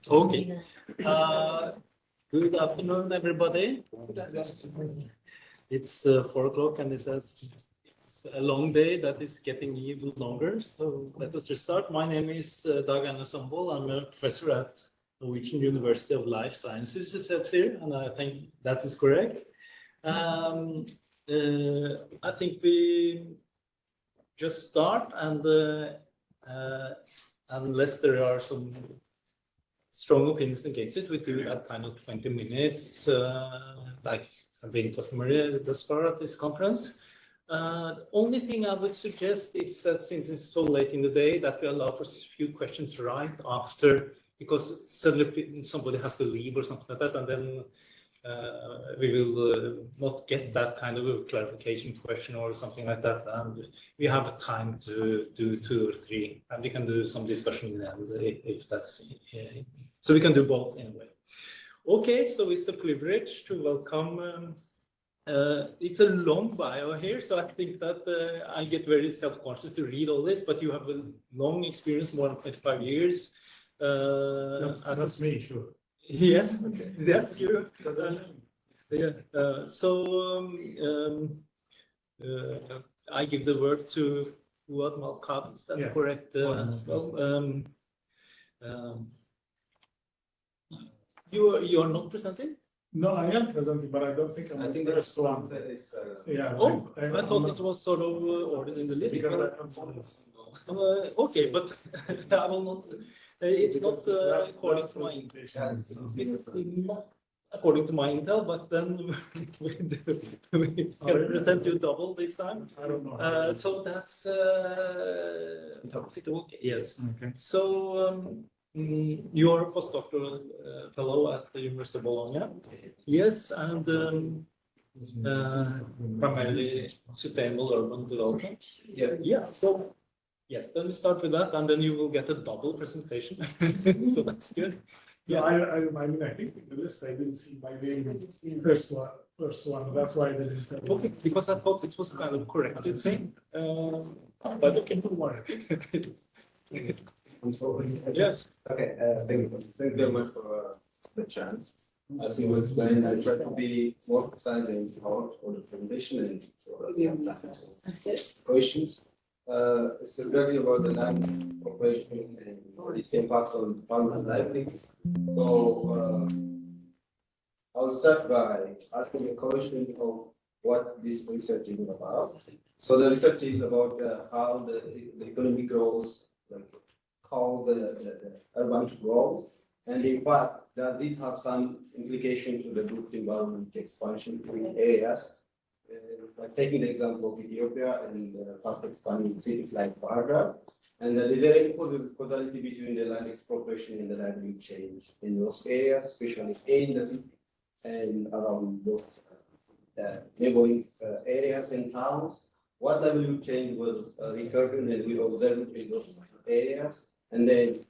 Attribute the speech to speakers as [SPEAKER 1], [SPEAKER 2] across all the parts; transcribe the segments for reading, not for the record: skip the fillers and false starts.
[SPEAKER 1] Okay. Good afternoon, everybody. It's 4 o'clock and it's a long day that is getting even longer. So let us just start. My name is Dag Andersson-Vold. I'm a professor at Norwegian University of Life Sciences, it says here, and I think that is correct. I think we just start, and unless there are some strong opinions against it, we do that kind of 20 minutes, like being customary thus far at this conference. The only thing I would suggest is that since it's so late in the day, that we allow for a few questions right after, because suddenly somebody has to leave or something like that, and then we will not get that kind of a clarification question or something like that, and we have time to do 2 or 3, and we can do some discussion in the end if that's so we can do both in a way. Okay, so it's a privilege to welcome. It's a long bio here, so I think that I get very self-conscious to read all this, but you have a long experience, more than 25 years.
[SPEAKER 2] That's me, sure.
[SPEAKER 1] Yes, okay. That's you. Yeah. I give the word to Fuad Malkab. Is that correct? As well. You are not presenting?
[SPEAKER 2] No, I am presenting, but I don't think I'm.
[SPEAKER 3] I think the first one is.
[SPEAKER 2] Yeah.
[SPEAKER 1] Oh, I thought it was sort of ordered in the list. Okay, but I will not. It's not according to my intel. It's not according to my intel, but then we can present you double this time.
[SPEAKER 2] I don't know.
[SPEAKER 1] So that's okay. Yes.
[SPEAKER 2] Okay.
[SPEAKER 1] So you're a postdoctoral fellow at the University of Bologna. Yes, and primarily sustainable urban development.
[SPEAKER 3] Yeah.
[SPEAKER 1] Yeah. So. Yes, then we start with that, and then you will get a double presentation. So that's good.
[SPEAKER 2] Yeah, I mean, I think in the list I didn't see my name in first one. That's why I didn't.
[SPEAKER 1] Okay, because I thought it was kind of corrected thing. But okay, don't worry.
[SPEAKER 3] I'm sorry.
[SPEAKER 1] Yes.
[SPEAKER 3] Okay. Thank you very much for the chance. As you explained, I try to be more precise and short for the presentation and for the questions. It's really about the land operation and its impact on farmer livelihood. So I'll start by asking a question of what this research is about. So the research is about how the economy grows, like how the urban grows, and in fact that this have some implication to the built environment expansion in areas. Like taking the example of Ethiopia and fast expanding cities like Bahir Dar, and is there any causality between the land expropriation and the livelihood change in those areas, especially in the city and around those neighboring areas and towns? What livelihood change was recurring and we observed in those areas? And then,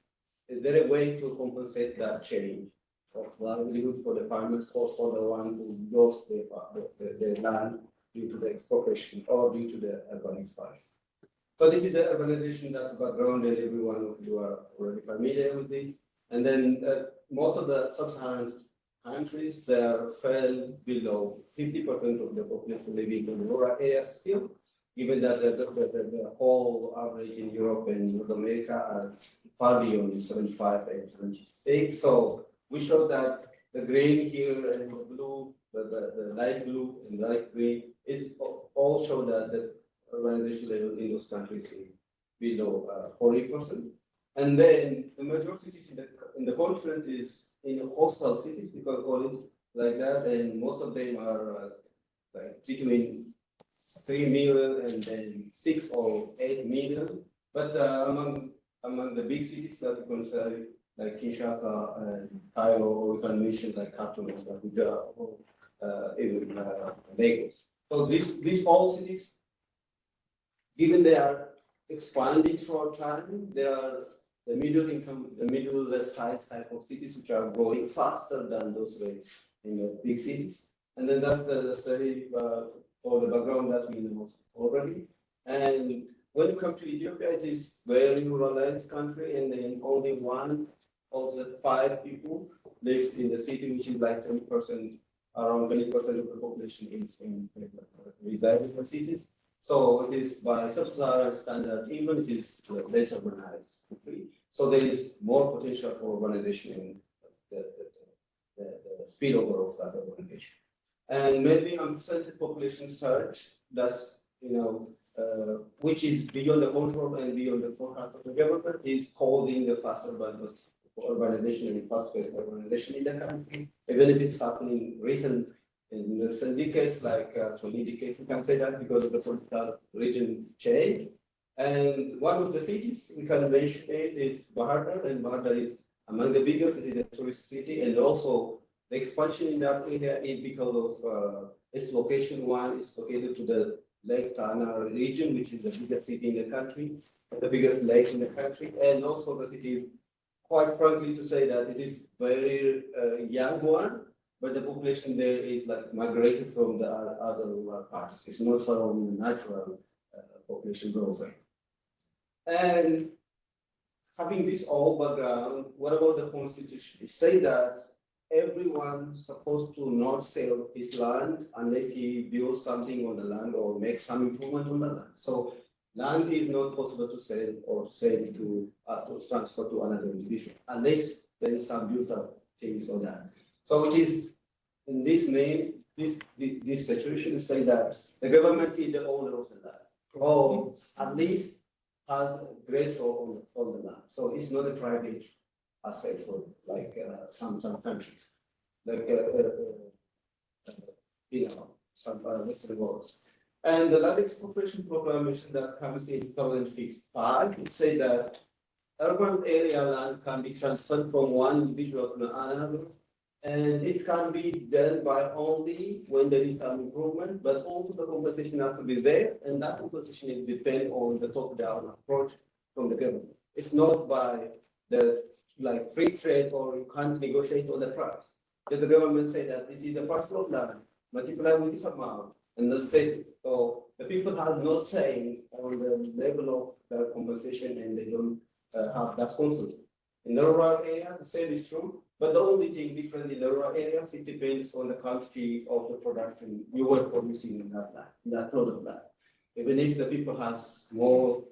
[SPEAKER 3] is there a way to compensate that change of livelihood for the farmers or for the one who lost the land due to the expropriation or due to the urban expansion? So this is the urbanization, that's background, and everyone of you are already familiar with it. And then most of the sub-Saharan countries, they fell below 50% of the population living in rural areas still, given that the whole average in Europe and North America are far beyond 75 and 76. So we show that the green here and the blue, the light blue and light green, is all show that the urbanization level in those countries is below 40%. And then the major cities in the continent is in coastal cities, because call it like that, and most of them are like between 3 million and then 6 or 8 million. But among the big cities that you can say, like Kinshasa and Cairo, or we can mention like Khartoum and Abuja, or even Lagos. So these all cities, given they are expanding throughout time, they are the middle income, the middle size type of cities which are growing faster than those rates in the big cities. And then that's the study or the background that we know already. And when you come to Ethiopia, it is very ruralized country, and then only 1 of the 5 people lives in the city, which is like 20%, around 20% of the population is resides in the cities. So it is by sub-Saharan standard, even it is less urbanized. So there is more potential for urbanization in the spillover of that urbanization. And maybe unprecedented population surge, that's, which is beyond the control and beyond the forecast of the government, is causing the faster urbanization and fast-paced urbanization in the country. Even if it's happening in recent decades, like 20 decades, you can say that because of the political region change. And one of the cities we can mention it is Bahir Dar, and Bahir Dar is among the biggest. It is a tourist city, and also the expansion in that area is because of its location. One is located to the Lake Tana region, which is the biggest city in the country, the biggest lake in the country, and also the city, quite frankly, to say that it is very young one, but the population there is like migrated from the other parts. It's not from natural population growth rate. And having this all background, what about the constitution? It says that everyone supposed to not sell his land unless he builds something on the land or makes some improvement on the land. So land is not possible to sell or to transfer to another individual unless there is some built up things on that. So which is in this this situation is saying that the government is the owner of the land, or at least has a great role on the land. So it's not a private asset for like some countries, like some Western worlds. And the land expropriation proclamation that comes in 2005, it says that urban area land can be transferred from one individual to another, and it can be done by only when there is some improvement, but also the compensation has to be there, and that compensation is depend on the top-down approach from the government. It's not by the like free trade, or you can't negotiate on the price. If the government say that this is a parcel of land, multiply with this amount, and the state or the people have no say on the level of the compensation, and they don't have that concept. In the rural area, the same is true, but the only thing different in the rural areas, it depends on the quantity of the production you were producing in that land, that plot of land. Even if the people has more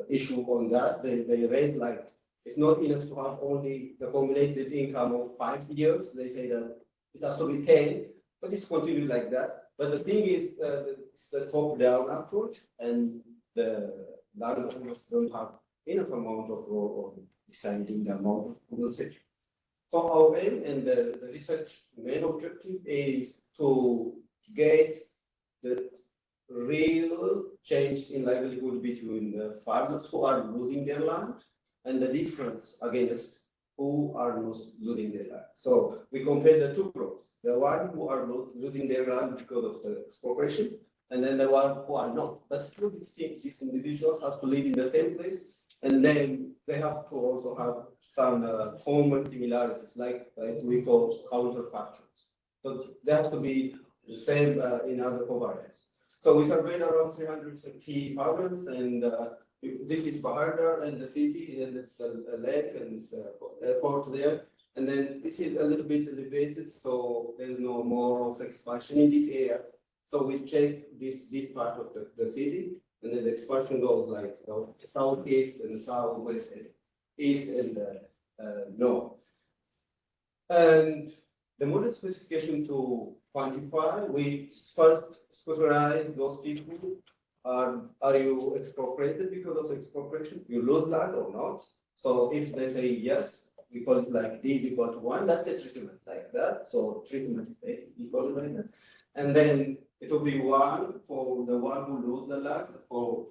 [SPEAKER 3] issue on that, they rate like it's not enough to have only the accumulated income of 5 years. They say that it has to be 10, but it's continued like that. But the thing is, it's the top-down approach, and the landowners don't have enough amount of role on deciding the amount of compensation. So our aim and the research main objective is to get the real change in livelihood between the farmers who are losing their land and the difference against who are not losing their land. So we compare the two groups, the one who are losing their land because of the expropriation, and then the one who are not. But still these individuals have to live in the same place, and then they have to also have some common similarities, like we call counterfactuals. So they have to be the same in other covariance. So we surveyed around 300 key farmers, and this is Bahir Dar and the city, and it's a lake and it's an airport there. And then this is a little bit elevated, so there's no more of expansion in this area. So we check this part of the city, and then the expansion goes like southeast and southwest, and east and north. And the model specification to quantify, we first scrutinize those people. Are you expropriated because of expropriation? You lose land or not? So if they say yes, we call it like D is equal to 1. That's the treatment like that. So treatment is equal to that. And then it will be 1 for the one who lose the land, for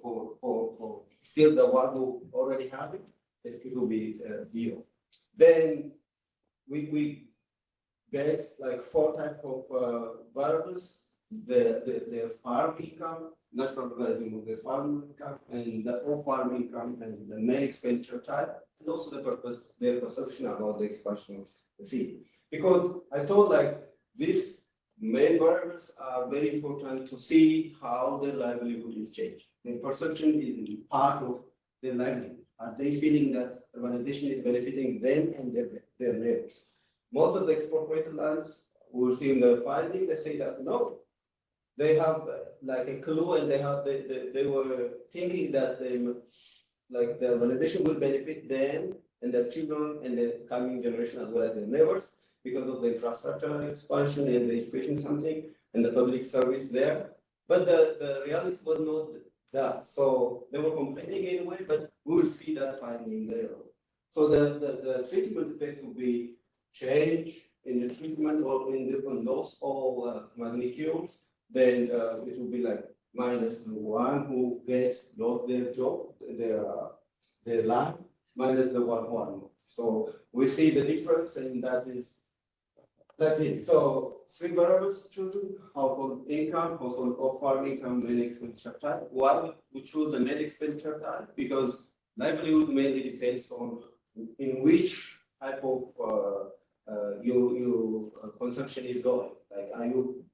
[SPEAKER 3] still the one who already have it. It will be 0. Then we get like 4 types of variables: the farm income, natural organism of the farm income, and the off-farm income, and the main expenditure type, and also the purpose, their perception about the expansion of the city. Because I thought like these main variables are very important to see how their livelihood is changed. Their perception is part of their livelihood. Are they feeling that urbanization is benefiting them and their neighbors. Most of the expropriated lands, we'll see in the finding, they say that no, they have like a clue and they were thinking that like the urbanization will benefit them and their children and the coming generation as well as their neighbors because of the infrastructure expansion and the education something and the public service there. But the reality was not that. So they were complaining anyway, but we will see that finding later. So the treatment effect will be change in the treatment or in different laws or magnitudes. Then it will be like minus the one who lost their job, their land, minus the one who are not. So we see the difference, and that's it. So three variables chosen: household income, household or farm income, main expenditure type. Why we choose the main expenditure type? Because livelihood mainly depends on in which type of your consumption is going. Like, are you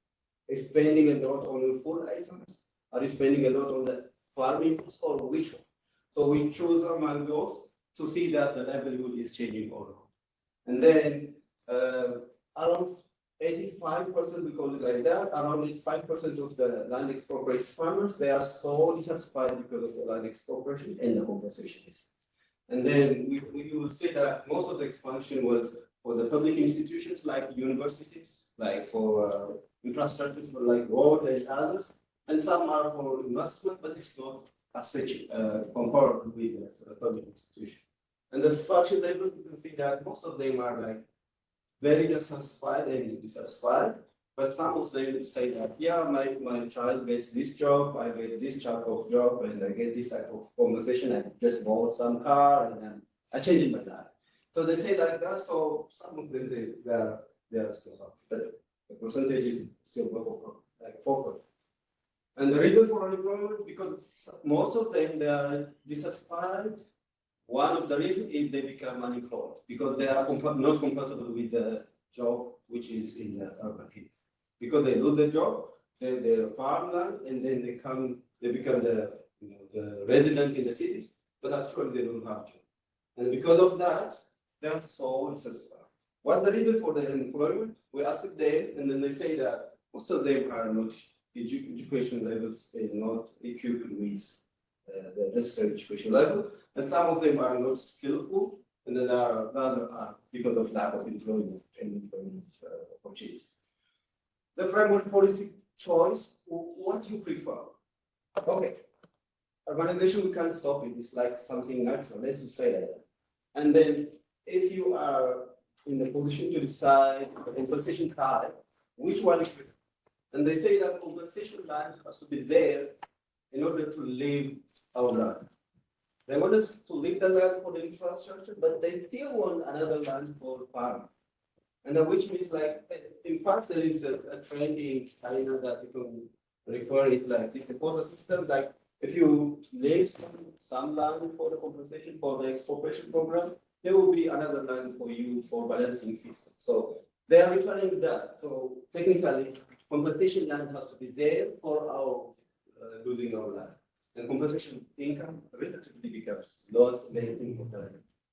[SPEAKER 3] spending a lot on your food items? Are you spending a lot on the farming or which one? So we choose among those to see that the livelihood is changing or not. And then around 85%, we call it like that, around 85% of the land expropriation farmers, they are so dissatisfied because of the land expropriation and the compensation. And then we will see that most of the expansion was for the public institutions like universities, like for infrastructures for like roads and others, and some are for investment, but it's not as such compared with the public institution. And the structure level, you can see that most of them are like very dissatisfied and dissatisfied, but some of them say that, yeah, my child gets this job, I get this type of job, and I get this type of compensation. I just bought some car and then I changed my life. So they say like that. So some of them they are still up, but the percentage is still like 4%. And the reason for unemployment, because most of them they are dissatisfied. One of the reasons is they become unemployed because they are not compatible with the job which is in the urban area. Because they lose their job, they farmland, and then they become the resident in the cities, but actually they don't have job. And because of that, they are so dissatisfied. What's the reason for their unemployment? We ask them, and then they say that most of them are not education levels is not equipped with the necessary education level, and some of them are not skillful, and then other are because of lack of employment and employment opportunities. The primary policy choice, what do you prefer? Okay, urbanization, we can't stop it. It's like something natural, let's just say that. And then if you are in the position to decide the compensation type, which one is preferred? And they say that compensation land has to be there in order to leave our land. They want us to leave the land for the infrastructure, but they still want another land for farming. And which means, like, in fact, there is a trend in China that you can refer it like it's a quota system. Like, if you leave some land for the compensation for the expropriation program, there will be another land for you for balancing system. So they are referring to that. So technically, compensation land has to be there for our losing our land. And compensation income relatively becomes less amazing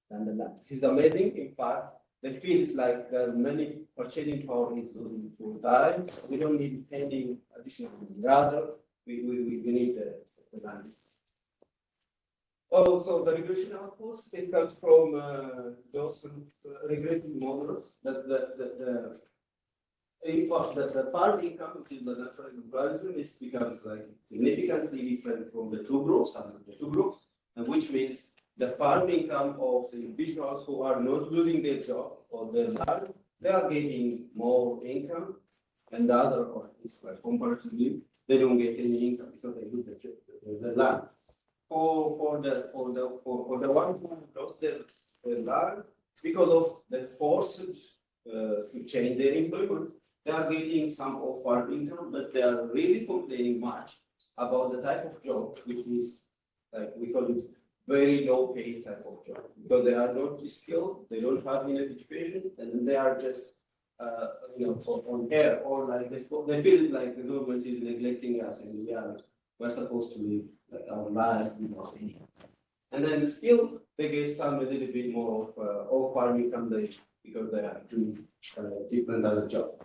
[SPEAKER 3] than the land. This is amazing. In fact, they feel it's like many purchasing power is losing full time. So we don't need any additional. Rather, we need the land. Also, the regulation, of course, it comes from those regulating models that the farm income, which is the natural comparison, becomes like significantly different from the two groups, and which means the farm income of the individuals who are not losing their job or their land, they are getting more income, and the other parties, like comparatively, they don't get any income because they lose the land. For the one who lost their land because of the force to change their employment, they are getting some of farm income, but they are really complaining much about the type of job, which is like we call it very low paid type of job, because they are not skilled, they don't have enough education, and they are just on air, or like they feel like the government is neglecting us, and we're supposed to live like our life without any. And then still they get some a little bit more of farming from the because they are doing different other jobs.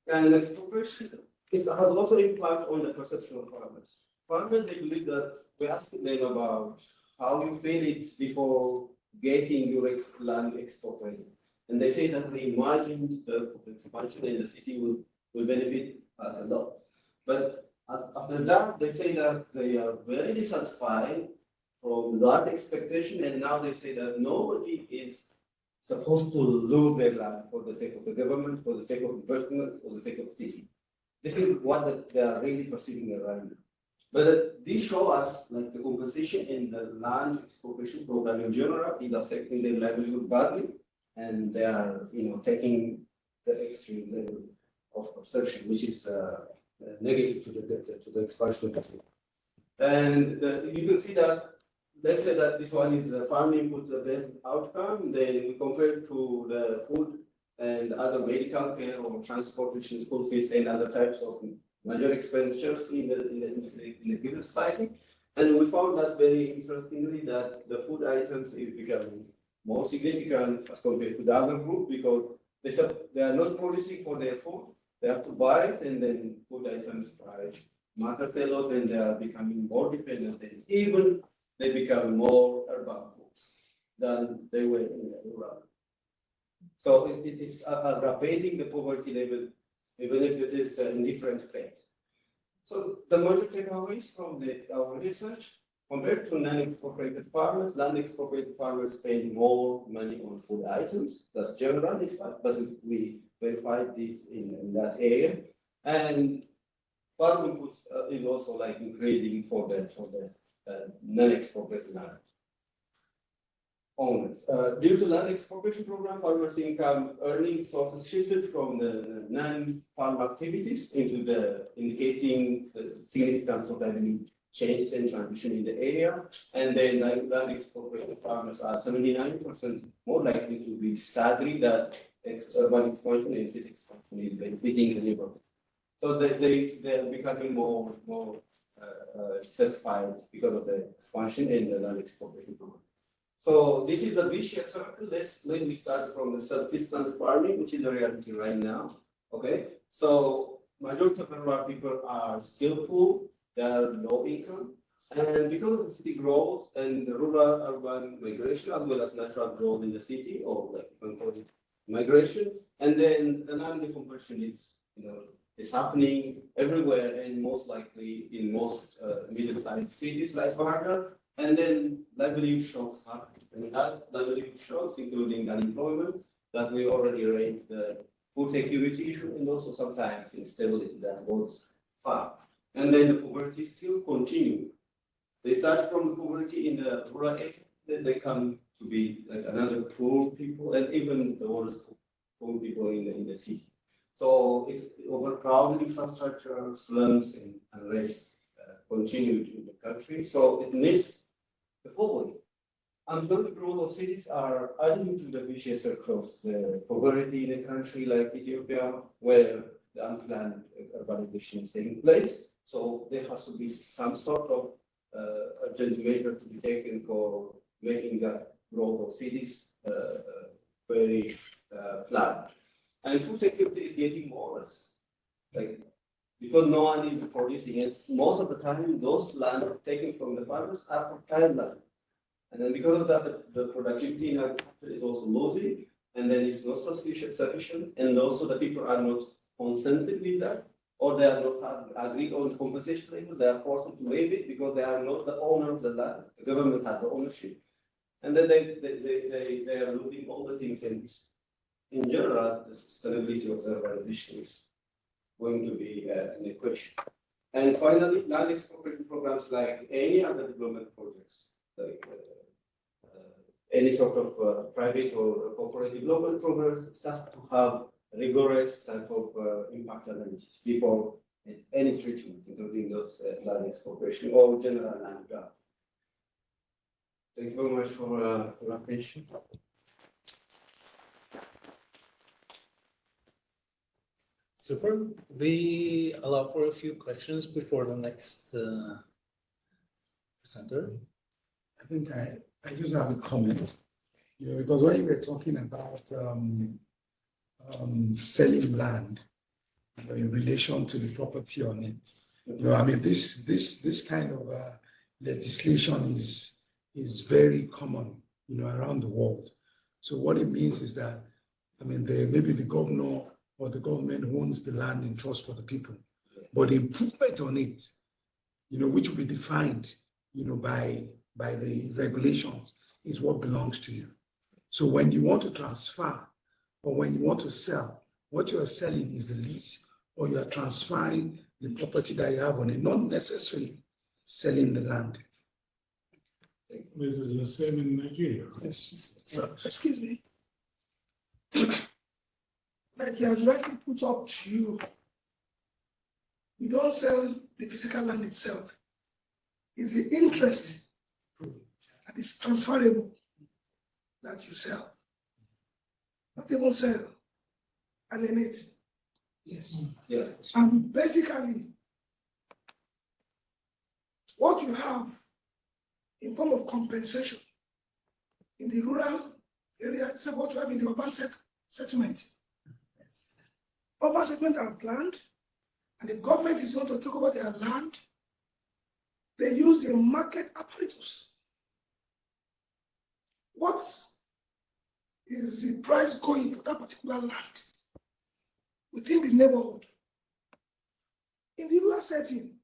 [SPEAKER 3] And expropriation has also impact on the perception of farmers. Farmers, they believe that we ask them about how you feel it before getting your land expropriated. And they say that they imagine the expansion in the city will benefit us a lot. But after that, they say that they are very dissatisfied from that expectation, and now they say that nobody is supposed to lose their land for the sake of the government, for the sake of investment, for the sake of the city. This is what they are really perceiving around. But these show us like the compensation in the land expropriation program in general is affecting their livelihood badly, and they are taking the extreme level of perception, which is negative to the expansion. And you can see that. Let's say that this one is the farming puts the best outcome, then we compare it to the food and other medical care or transportation, school fees, and other types of major expenditures in the given society. And we found that very interestingly that the food items is becoming more significant as compared to the other group because they are not producing for their food, they have to buy it, and then food items price matters a lot, and they are becoming more dependent, and even they become more urban foods than they were in the rural. So it is aggravating the poverty level, even if it is in different places. So the major takeaways from our research, compared to non-expropriated farmers, land-expropriated farmers spend more money on food items. That's general, in fact, but we verified this in that area. And farming inputs is also like increasing for the non-expropriated land owners. Due to land expropriation program, farmers' income earning sources shifted from the non-farm activities into the indicating the significance of revenue changes and transition in the area. And then land expropriated farmers are 79% more likely to be disagree that urban expansion and city expansion is benefiting the neighborhood. So they are becoming more satisfied because of the expansion in the land expropriation program. So this is the vicious circle. Let me start from the subsistence farming, which is the reality right now. Okay, so majority of rural people are skillful, they are low income, and because of the city growth and the rural-urban migration, as well as natural growth in the city, or like you can call it migration, and then the land decomposition is happening everywhere, and most likely in most middle-sized cities like Bahir Dar. And then livelihood shocks happen. And that livelihood shocks, including unemployment, that we already raised the food security issue, and also sometimes instability that goes far. And then the poverty still continue. They start from poverty in the rural area, then they come to be like another poor people, and even the worst poor people in the city. So it's overcrowded infrastructure, slums, and unrest continue in the country. So it needs the following. Unbuilt growth of cities are adding to the vicious circle of the poverty in a country like Ethiopia, where the unplanned urbanization is taking place. So there has to be some sort of urgent measure to be taken for making the growth of cities very planned. And food security is getting more worse. Like, because no one is producing it, most of the time those land taken from the farmers are fertile land. And then because of that, the productivity in agriculture is also losing, and then it's not sufficient, and also the people are not consented with that, or they are not agreed on compensation level, they are forced to waive it because they are not the owner of the land. The government has the ownership. And then they are losing all the things, and in general, the sustainability of the urbanization is going to be an equation. And finally, land expropriation programs like any other development projects, like any sort of private or corporate development programs, have to have rigorous type of impact analysis before any treatment, including those land expropriation or general land grab. Thank you very much for your attention.
[SPEAKER 1] Super. We allow for a few questions before the next presenter.
[SPEAKER 4] I think I just have a comment, because when you were talking about selling land, in relation to the property on it, I mean, this kind of legislation is very common, around the world. So what it means is that, I mean, maybe the governor or the government owns the land in trust for the people, but the improvement on it, which will be defined, by the regulations, is what belongs to you. So when you want to transfer or when you want to sell, what you are selling is the lease, or you are transferring the property that you have on it, not necessarily selling the land.
[SPEAKER 2] This is the same in Nigeria.
[SPEAKER 5] Yes. So, excuse me. Like he has rightly put up to you, you don't sell the physical land itself. It's the interest that is transferable that you sell. Not even sell, alienate. Yes.
[SPEAKER 3] Yeah.
[SPEAKER 5] And basically, what you have in form of compensation in the rural area is what you have in the urban settlement. Urban settlements are planned, and the government is going to take over their land. They use the market apparatus. What is the price going for that particular land within the neighborhood? In the rural setting,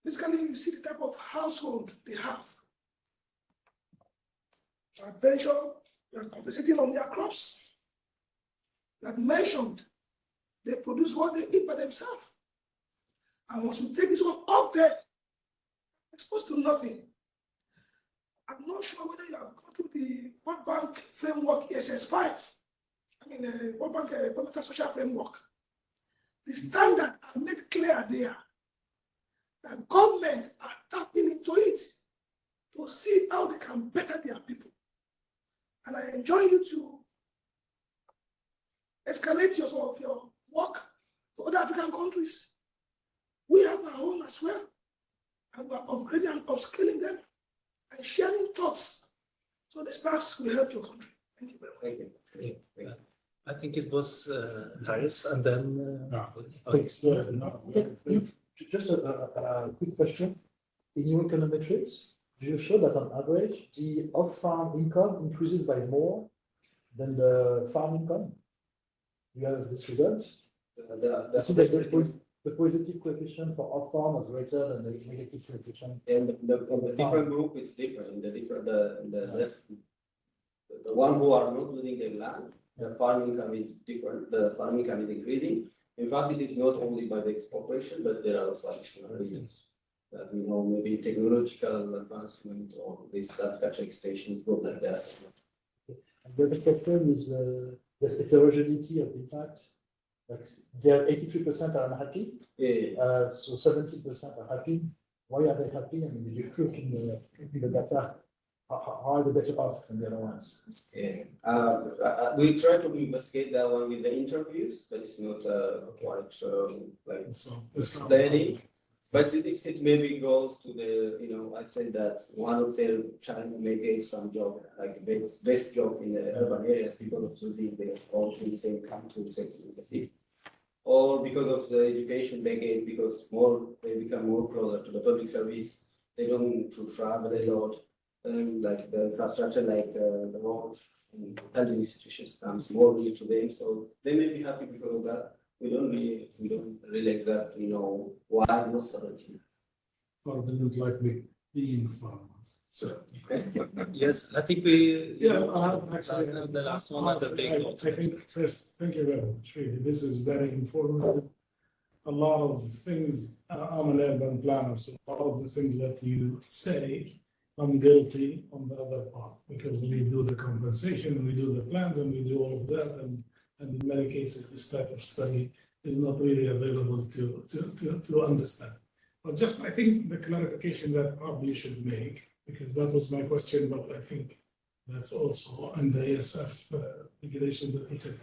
[SPEAKER 5] basically you see the type of household they have. Adventure, they are compensating on their crops. That mentioned, they produce what they eat by themselves. And once you take this one off there, exposed to nothing. I'm not sure whether you have gone through the World Bank framework ESS5. I mean, World Bank Environmental Social Framework. The standards are made clear there that governments are tapping into it to see how they can better their people. And I enjoin you to escalate your work to other African countries. We have our own as well, and we are upgrading and upscaling them and sharing thoughts. So this perhaps will help your country. Thank you very much.
[SPEAKER 3] Thank you. Thank you.
[SPEAKER 1] I think it was Harris and then.
[SPEAKER 6] Just a quick question. In your econometrics, do you show that on average, the off-farm income increases by more than the farm income? You have this result? I see that the positive coefficient for off-farm is greater than the negative coefficient.
[SPEAKER 3] And the different group, it's different. The one who are not losing their land, the farm income is different. The farm income is increasing. In fact, it is not only by the expropriation, but there are also additional reasons that maybe technological advancement or this catching stations go like that.
[SPEAKER 6] And the other question is the heterogeneity of impact. Like there 83% are unhappy, so 70% are happy. Why are they happy? I mean, if you look in the data, how are they better off than the other ones?
[SPEAKER 3] We try to investigate that one with the interviews, but it's not quite steady. But it maybe goes to the, I said that one of their child may get some job, like best job in the urban areas because of choosing the all to the same country, sector, or because of the education they get, because they become more closer to the public service. They don't need to travel a lot, like the infrastructure, like the roads and health institutions comes more near to them, so they may be happy because of that. We don't really exactly know why those 17.
[SPEAKER 2] Or didn't like being farmers. So
[SPEAKER 1] Yes, I think we.
[SPEAKER 2] Actually,
[SPEAKER 1] the last one at the big.
[SPEAKER 2] I think first, thank you very much. Really, this is very informative. A lot of things. I'm an urban planner, so a lot of the things that you say, I'm guilty on the other part because we do the compensation and we do the plans and we do all of that, and in many cases, this type of study is not really available to understand. But just, I think the clarification that probably you should make, because that was my question, but I think that's also in the ESF regulations that he said.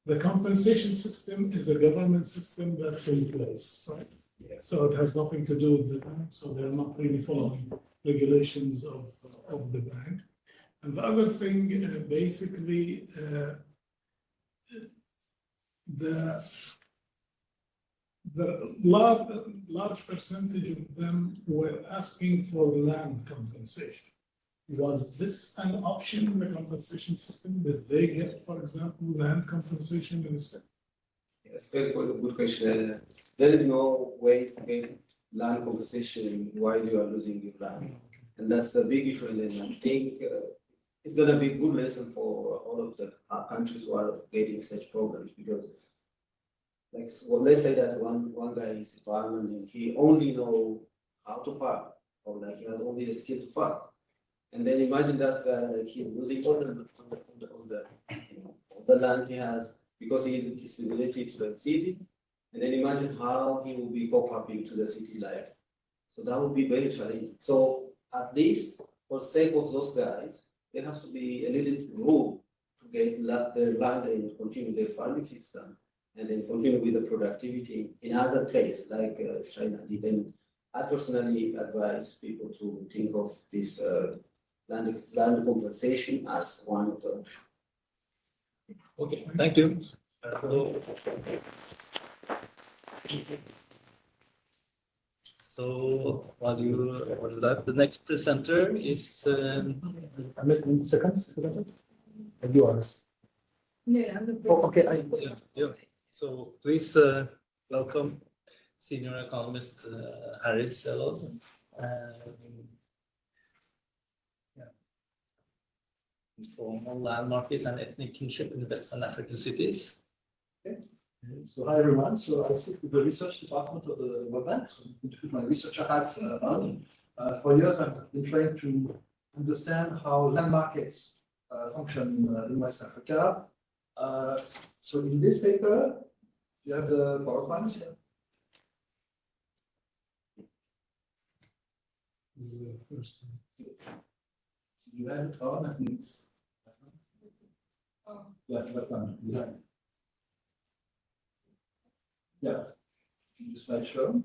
[SPEAKER 2] The compensation system is a government system that's in place, right? So it has nothing to do with the bank, so they're not really following regulations of the bank. And the other thing, basically, the large percentage of them were asking for land compensation. Was this an option in the compensation system? Did they get, for example, land compensation instead?
[SPEAKER 3] Yes, very good question. There is no way to get land compensation while you are losing your land. And that's a big issue. And I think it's going to be a good lesson for all of the countries who are getting such problems because, like, well, let's say that one guy is a farmer and he only know how to farm, or like he has only the skill to farm. And then imagine that guy, like he's losing all the land he has because he is related to the city. And then imagine how he will be coping to the city life. So that would be very challenging. So at least for the sake of those guys, there has to be a little room to get their land and continue their farming system and then continue with the productivity in other places like China did. And I personally advise people to think of this land compensation as one of the.
[SPEAKER 1] Okay, thank you. So while you order that, the next presenter is
[SPEAKER 6] Seconds. And you are. Oh, okay.
[SPEAKER 1] yeah. So please welcome Senior Economist Harris Sello. Informal land markets and ethnic kinship in Western African cities.
[SPEAKER 6] Okay. So hi everyone. So I sit with the research department of the World Bank. So I'm going to put my researcher hat on. For years, I've been trying to understand how land markets function in West Africa. So in this paper, you have the PowerPoint here.
[SPEAKER 2] This is the first thing.
[SPEAKER 6] So you have it on, I think it's. Yeah, that's done. Yeah, just like show.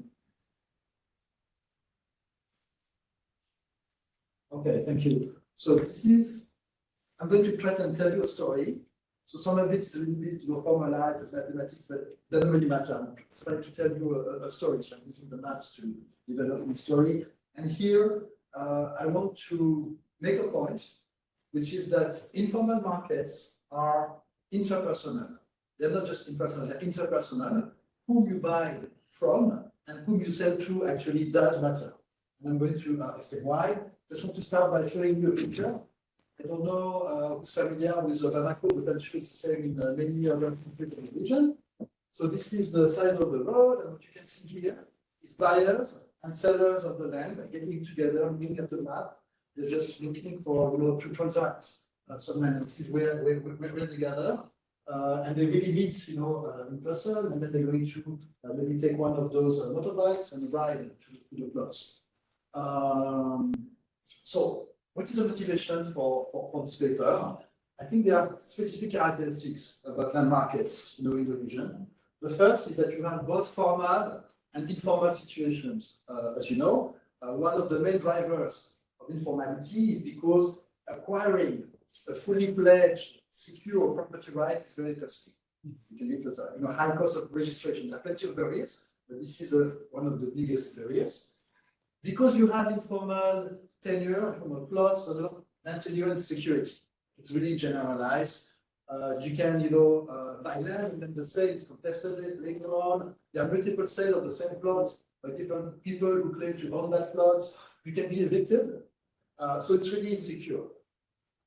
[SPEAKER 6] Okay, thank you. So this is, I'm going to try and tell you a story. So some of it is a little bit formalized as mathematics, but it doesn't really matter. I'm trying to tell you a story. So I'm using the maths to develop the story. And here, I want to make a point, which is that informal markets are interpersonal. They're not just impersonal, they're interpersonal. Whom you buy from and whom you sell to actually does matter. And I'm going to explain why. Just want to start by showing you a picture. I don't know who's familiar with Bamako, but I'm sure it's the same in many other countries in the region. So this is the side of the road, and what you can see here is buyers and sellers of the land getting together, looking at the map. They're just looking for, to transact some land. This is where they gather. And they really meet, in person, and then they're going to maybe take one of those motorbikes and ride to the plots. So, what is the motivation for this paper? I think there are specific characteristics about land markets, in the region. The first is that you have both formal and informal situations. As you know, one of the main drivers of informality is because acquiring a fully fledged secure property right is very costly. You can get a high cost of registration. There are plenty of barriers, but this is one of the biggest barriers. Because you have informal tenure, informal plots, land tenure and security. It's really generalized. You can, buy land and then the sale is contested later on. There are multiple sales of the same plots by different people who claim to own that plot. You can be evicted. So it's really insecure.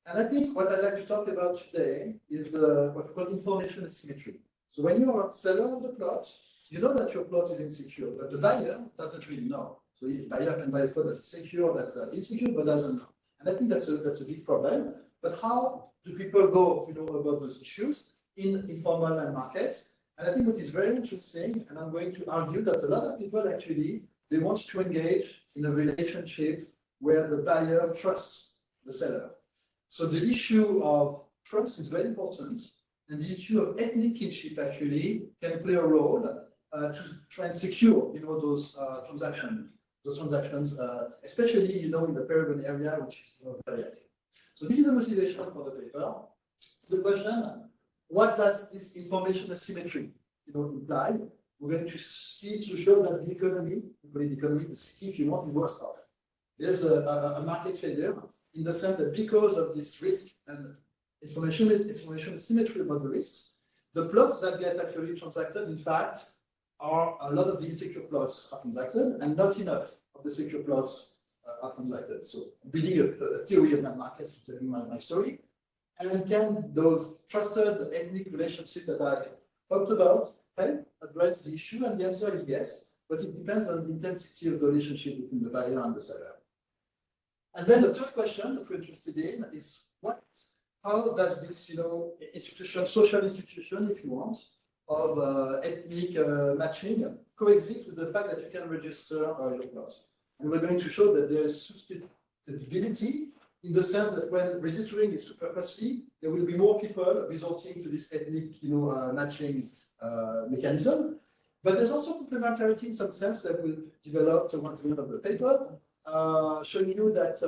[SPEAKER 6] And I think what I'd like to talk about today is what we call information asymmetry. So when you are a seller of the plot, you know that your plot is insecure, but the buyer doesn't really know. So the buyer can buy a plot that's secure, that's insecure, but doesn't know. And I think that's a big problem. But how do people go, about those issues in informal land markets? And I think what is very interesting, and I'm going to argue that a lot of people actually, they want to engage in a relationship where the buyer trusts the seller. So the issue of trust is very important, and the issue of ethnic kinship actually can play a role to try and secure, those transactions, especially, in the peri area, which is very active. So this is the motivation for the paper. The question, what does this information asymmetry, imply? We're going to see to show that the economy, the city, if you want, is worse off. There's a market failure in the sense that because of this risk and information asymmetry about the risks, the plots that get actually transacted, in fact, are a lot of the insecure plots are transacted, and not enough of the secure plots are transacted. So, building a theory of that market to tell you my story. And can those trusted ethnic relationships that I talked about help address the issue? And the answer is yes, but it depends on the intensity of the relationship between the buyer and the seller. And then the third question that we're interested in is how does this, institution, social institution, if you want, of ethnic matching coexist with the fact that you can register your plots? And we're going to show that there is substitutability in the sense that when registering is super costly, there will be more people resorting to this ethnic, matching mechanism. But there's also complementarity in some sense that we'll develop towards the end of the paper, showing you that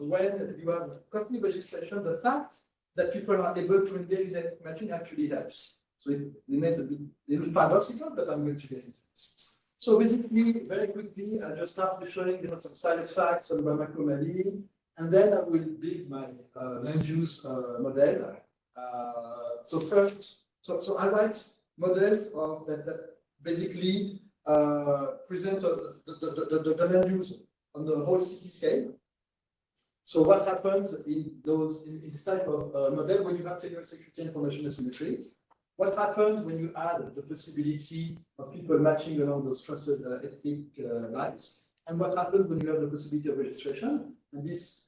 [SPEAKER 6] when you have costly registration, the fact that people are able to engage in ethnic matching actually helps. So it remains a little paradoxical, but I'm going to get into it. So basically, very quickly, I'll just start with showing some science facts on Bamako, Mali, and then I will build my land use model. So first, so I write models of that basically present the land use on the whole city scale. So what happens in this type of model when you have tenure security information asymmetry? What happens when you add the possibility of people matching along those trusted ethnic lines? And what happens when you have the possibility of registration? And this,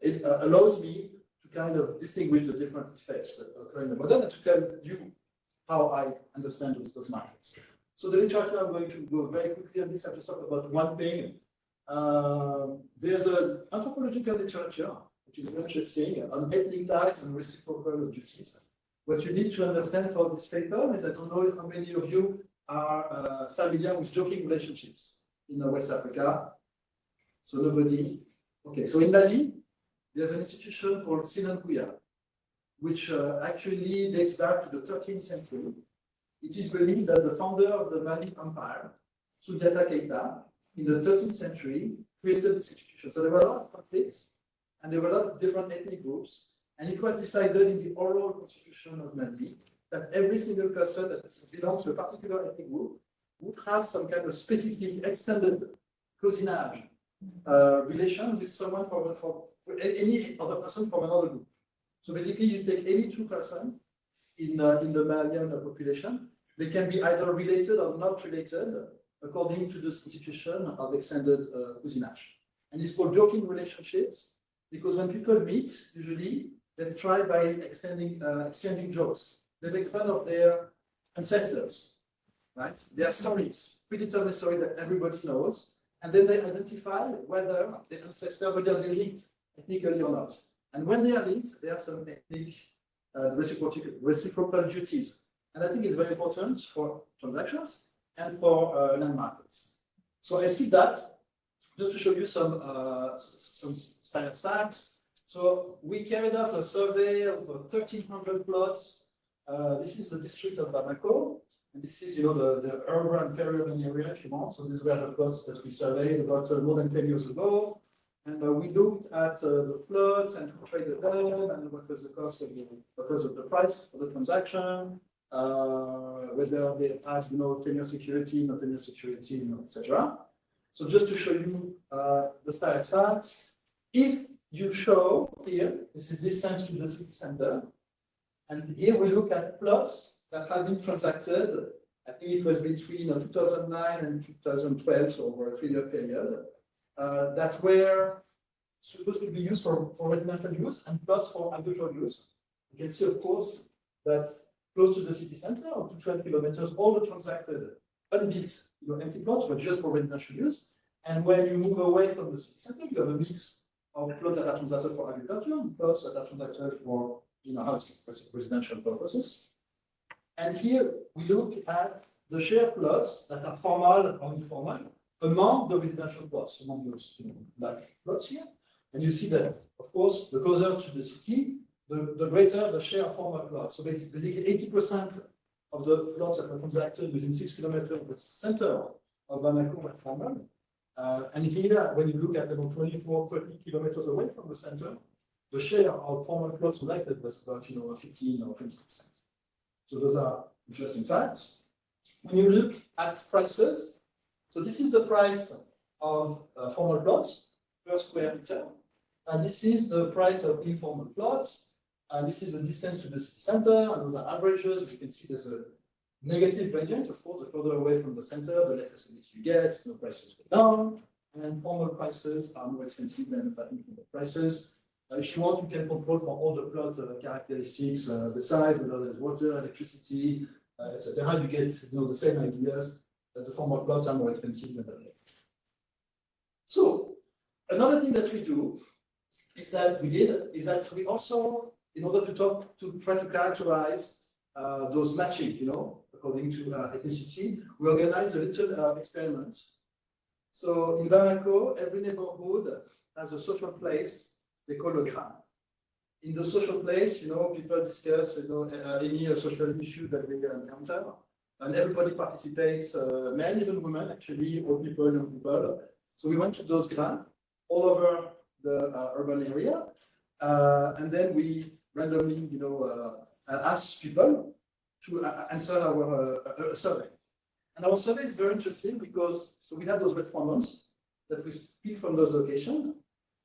[SPEAKER 6] it allows me to kind of distinguish the different effects that occur in the model and to tell you how I understand those markets. So the literature, I'm going to go very quickly on this. I'll just talk about one thing. There's an anthropological literature, which is very interesting, on ethnic ties and reciprocal duties. What you need to understand for this paper is I don't know how many of you are familiar with joking relationships in West Africa. So nobody. Okay, so in Mali, there's an institution called Sinankuya, which actually dates back to the 13th century. It is believed that the founder of the Mali Empire, Soundiata Keita, in the 13th century, created this institution. So there were a lot of conflicts, and there were a lot of different ethnic groups. And it was decided in the oral constitution of Mali that every single person that belongs to a particular ethnic group would have some kind of specific extended cousinage relation with someone from any other person from another group. So basically, you take any two persons in the Malian population, they can be either related or not related according to this institution of extended cousinage. And it's called joking relationships because when people meet, usually, they try by exchanging jokes. They make fun of their ancestors, right? Their stories, predetermined stories that everybody knows, and then they identify whether the ancestor, whether they're linked ethnically or not. And when they are linked, there are some ethnic reciprocal duties. And I think it's very important for transactions and for land markets. So I skip that just to show you some science facts. So we carried out a survey of 1,300 plots. This is the district of Bamako, and this is, the urban, peri-urban area, if you want. So these were the plots that we surveyed about more than 10 years ago. And we looked at the plots and who traded them, and what was the cost of the price of the transaction, whether they had, tenure security, not tenure security, etc. So just to show you the science facts, if you show here, this is distance to the city center. And here we look at plots that have been transacted. I think it was between 2009 and 2012, so over a 3-year period, that were supposed to be used for residential use and plots for agricultural use. You can see, of course, that close to the city center, up to 12 kilometers, all the transacted unbuilt, empty plots were just for residential use. And when you move away from the city center, you have a mix of plots that are transacted for agriculture and plots that are transacted for housing, residential purposes. And here we look at the share plots that are formal or informal among the residential plots, among those black plots here. And you see that, of course, the closer to the city, the greater the share of formal plots. So basically 80% of the plots that were transacted within 6 kilometers of the center of Bamako were formal. And here, when you look at about 24, 30 kilometers away from the center, the share of formal plots transacted was about 15 or 20%. So those are interesting facts. When you look at prices, so this is the price of formal plots per square meter, and this is the price of informal plots, and this is the distance to the city center, and those are averages. You can see there's a negative gradient. Of course, the further away from the center, the less acidity you get, the prices go down, and formal prices are more expensive than informal prices. If you want, you can control for all the plot characteristics, the size, whether there's water, electricity, etc. You get the same ideas that the formal plots are more expensive than the. So another thing that we do is that we also, in order to try to characterize those matching, according to ethnicity, we organize a little experiment. So in Bamako, every neighborhood has a social place they call a gram. In the social place, people discuss, any social issue that they encounter, and everybody participates, men, even women, actually, old people, young people. So we went to those grams all over the urban area, and then we randomly, ask people to answer our survey. And our survey is very interesting because we have those respondents that we speak from those locations,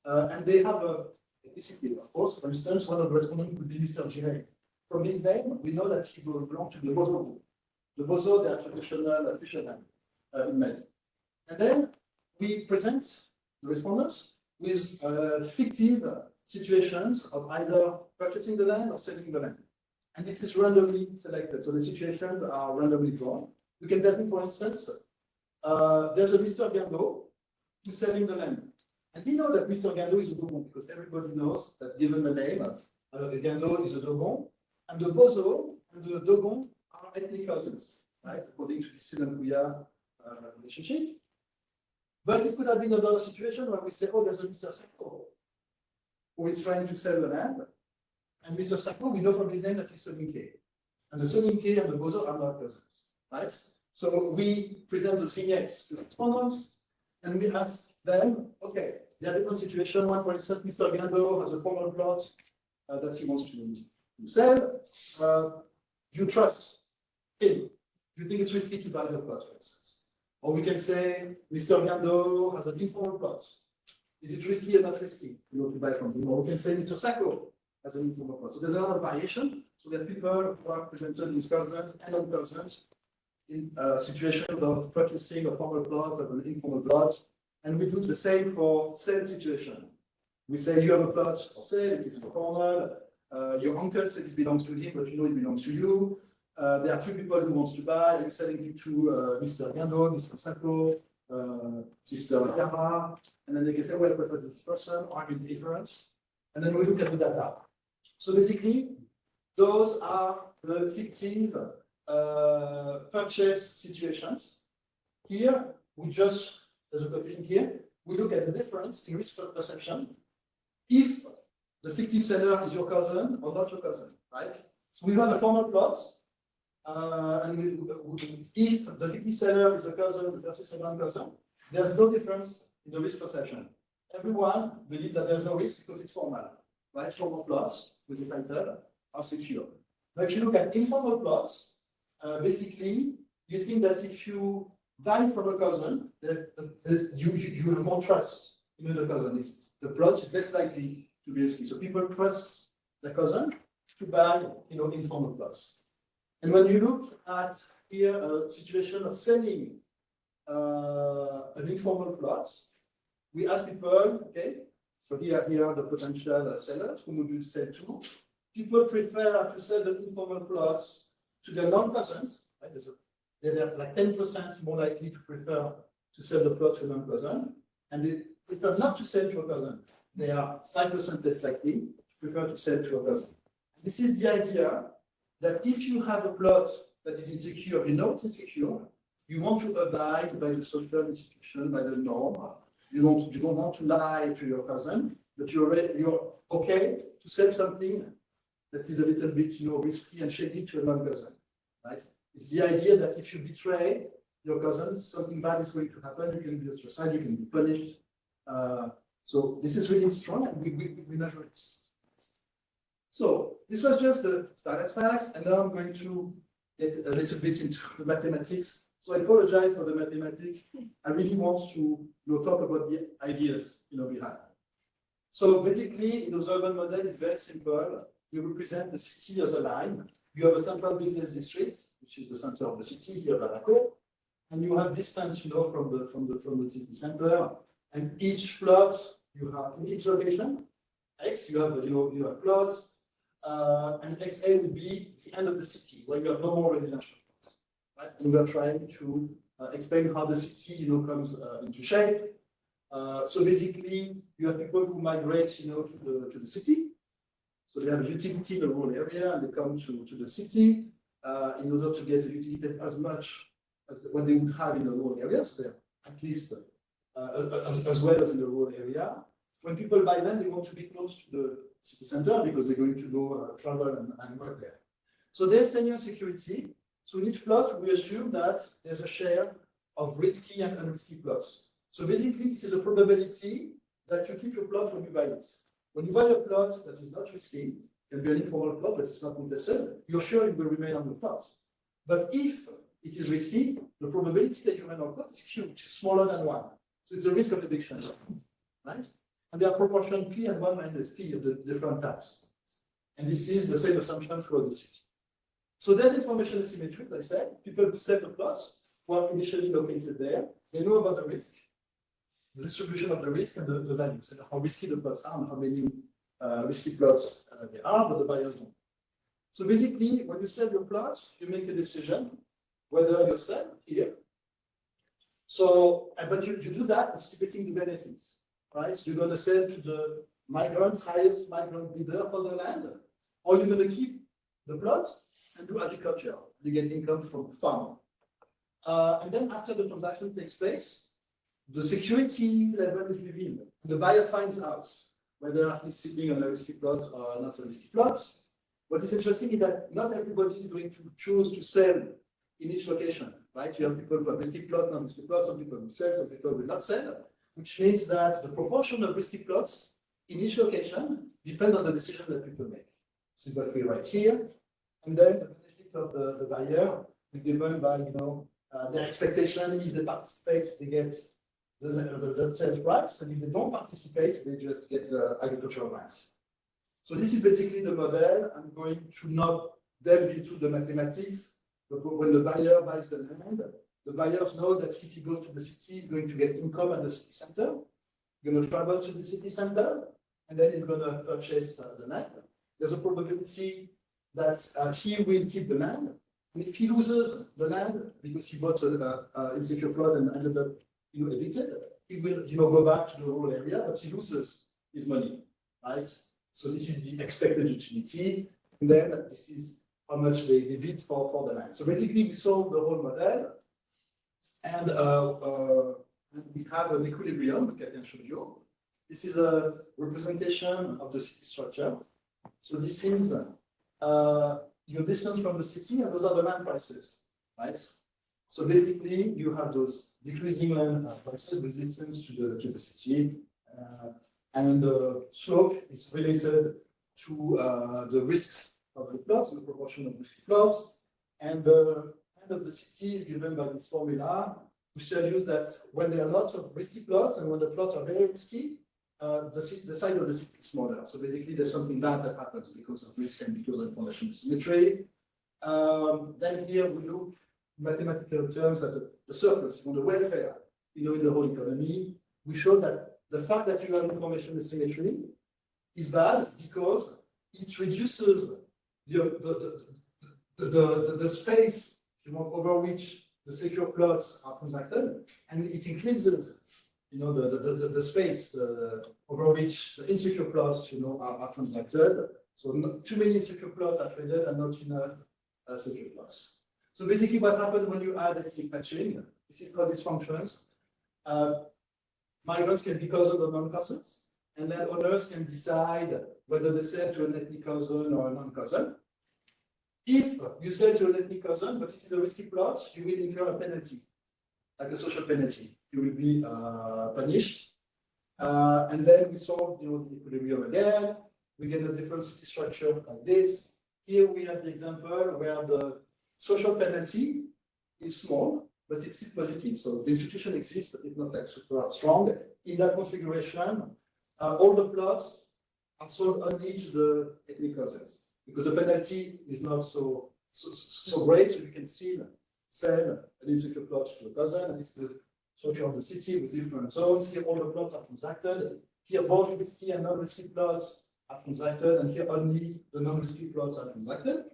[SPEAKER 6] and they have a discipline, of course. For instance, one of the respondents would be Mr. Jiré. From his name, we know that he belongs to the Bozo. The Bozo, they are traditional fishermen in Mali. And then we present the respondents with fictive situations of either purchasing the land or selling the land. And this is randomly selected. So the situations are randomly drawn. You can tell me, for instance, there's a Mr. Gando who's selling the land. And we know that Mr. Gando is a Dogon because everybody knows that given the name, Gando is a Dogon, and the Bozo and the Dogon are ethnic cousins, right? According to the Sinan-Kuya relationship. But it could have been another situation where we say, oh, there's a Mr. Sako who is trying to sell the land. And Mr. Sako, we know from his name that he's Soninke. And the Soninke and the Bozo are not cousins, right? So we present those vignettes to the respondents, and we ask them, okay, there are different situations. One, for instance, Mr. Gando has a formal plot that he wants to sell. You trust him. You think it's risky to buy the plot, for instance. Or we can say, Mr. Gando has an informal plot. Is it risky or not risky to buy from him? Or we can say, Mr. Sako has an informal plot. So there's a lot of variation. So there are people who are presented with cousins and non-cousins in situations of purchasing a formal plot of an informal plot. And we do the same for sale situation. We say you have a plot for sale, it is informal. Your uncle says it belongs to him, but you know it belongs to you. There are 3 people who want to buy. You're selling it to Mr. Gando, Mr. Sako, Mr. Yama. And then they can say, well, I prefer this person, or I'm indifferent. And then we look at the data. So basically, those are the fictive purchase situations. Here, there's a coefficient here. We look at the difference in risk perception if the fictive seller is your cousin or not your cousin, right? So we have a formal plot, and if the fictive seller is a cousin versus a non-cousin, there's no difference in the risk perception. Everyone believes that there's no risk because it's formal, right? Formal plots with the title are secure. Now, if you look at informal plots, basically, you think that if you buy from a cousin, you have more trust in the cousin. The plot is less likely to be risky. So people trust the cousin to buy, informal plots. And when you look at here a situation of selling an informal plot, we ask people, okay, so here are the potential sellers whom would you sell to. People prefer to sell the informal plots to their non-cousins, right? They're like 10% more likely to prefer to sell the plot to a non-cousin, and they prefer not to sell to a cousin. They are 5% less likely to prefer to sell to a cousin. This is the idea that if you have a plot that is insecure, you know it's insecure. You want to abide by the social institution, by the norm. You don't want to lie to your cousin, but you're okay to say something that is a little bit, risky and shady to a non-cousin, right? It's the idea that if you betray your cousin, something bad is going to happen. You can be ostracized, you can be punished. So this is really strong, and we measure it. So this was just the standard facts, and now I'm going to get a little bit into the mathematics. So I apologize for the mathematics. I really want to talk about the ideas behind. So basically, the urban model is very simple. You represent the city as a line. You have a central business district, which is the center of the city here, Bamako, and you have distance, from the city center. And each plot you have in each location, X, you have plots, and XA will be the end of the city where you have no more residential plots, right? And we are trying to explain how the city, comes into shape. So basically, you have people who migrate, to the city. So they have a utility in the rural area, and they come to the city in order to get a utility as much as what they would have in the rural area. So they're at least as well as in the rural area. When people buy land, they want to be close to the city center because they're going to go travel and work there. So there's tenure security. So in each plot, we assume that there's a share of risky and unrisky plots. So basically, this is a probability that you keep your plot when you buy it. When you buy a plot that is not risky, can be an informal plot, but it's not contested, you're sure it will remain on the plot. But if it is risky, the probability that you remain on the plot is huge, smaller than 1. So it's a risk of eviction, right? And they are proportion P and 1 minus P of the different types. And this is the same assumption for the city. So there's information asymmetry, like I said. People who sell the plots who are initially located there, they know about the risk, the distribution of the risk and the values, and how risky the plots are and how many risky plots there are, but the buyers don't. So basically, when you sell your plots, you make a decision whether you sell here. So, but you do that anticipating the benefits, right? You're going to sell to the highest migrant bidder for the land, or you're going to keep the plot and do agriculture. You get income from farm. And then after the transaction takes place, the security level is revealed. The buyer finds out whether he's sitting on a risky plot or not a risky plot. What is interesting is that not everybody is going to choose to sell in each location, right? You have people who have risky plot, non-risky plots, some people will sell, some people will not sell, which means that the proportion of risky plots in each location depends on the decision that people make. This is what we write here. And then the benefit of the buyer is given by, their expectation. If they participate, they get the sales price, and if they don't participate, they just get the agricultural rights. So this is basically the model. I'm going to not delve into the mathematics, but when the buyer buys the land, the buyers know that if he goes to the city, he's going to get income at the city center. He's going to travel to the city center, and then he's going to purchase the land. There's a probability that he will keep the land. And if he loses the land because he bought an insecure plot and ended up evicted, he will go back to the rural area, but he loses his money, right? So this is the expected utility, and then this is how much they bid for the land. So basically, we solve the whole model, and we have an equilibrium, which I can show you. This is a representation of the city structure. So this is your distance from the city, and those are the land prices, right? So basically, you have those decreasing land prices with distance to the city, and the slope is related to the risks of the plots, the proportion of risky plots, and the end of the city is given by this formula, which tells you that when there are lots of risky plots and when the plots are very risky, the size of the city is smaller. So basically, there's something bad that happens because of risk and because of information asymmetry. Then here we look mathematical terms at the surplus, the welfare, in the whole economy. We show that the fact that you have information asymmetry is bad because it reduces the space over which the secure plots are transacted, and it increases the space over which the insecure plots are transacted. So not too many insecure plots are traded and not enough secure plots. So basically what happens when you add ethnic matching, this is how this functions. Migrants can be cousins or non-cousins, and then owners can decide whether they sell to an ethnic cousin or a non-cousin. If you sell to an ethnic cousin, but it's in a risky plot, you will incur a penalty, like a social penalty. You will be punished. And then we solve the equilibrium again. We get a different city structure like this. Here we have the example where the social penalty is small, but it's still positive. So the institution exists, but it's not like super strong. In that configuration, all the plots are sold only to the ethnic cousins because the penalty is not so great, so you can still sell an insecure plot to a cousin. And this is the structure of the city with different zones. Here all the plots are transacted. Here both risky and non-risky plots are transacted, and here only the non-risky plots are transacted.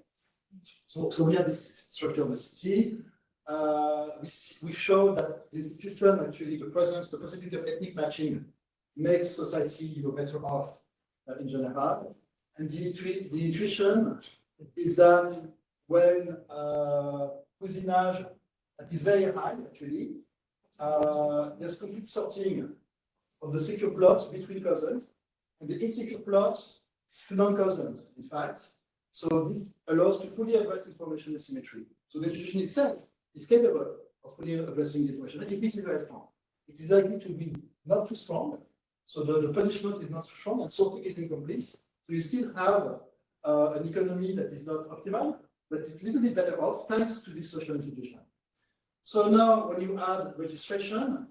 [SPEAKER 6] So we have this structure of the city. We show that the institution, actually the possibility of ethnic matching makes society better off in general. And the intuition is that when cousinage is very high, actually, there's complete sorting of the secure plots between cousins and the insecure plots to non-cousins, in fact. So this allows to fully address information asymmetry. So the institution itself is capable of fully addressing the information. If it is very strong, it is likely to be not too strong. So the punishment is not so strong and sorting is incomplete. So you still have an economy that is not optimal, but it's a little bit better off thanks to this social institution. So now when you add registration,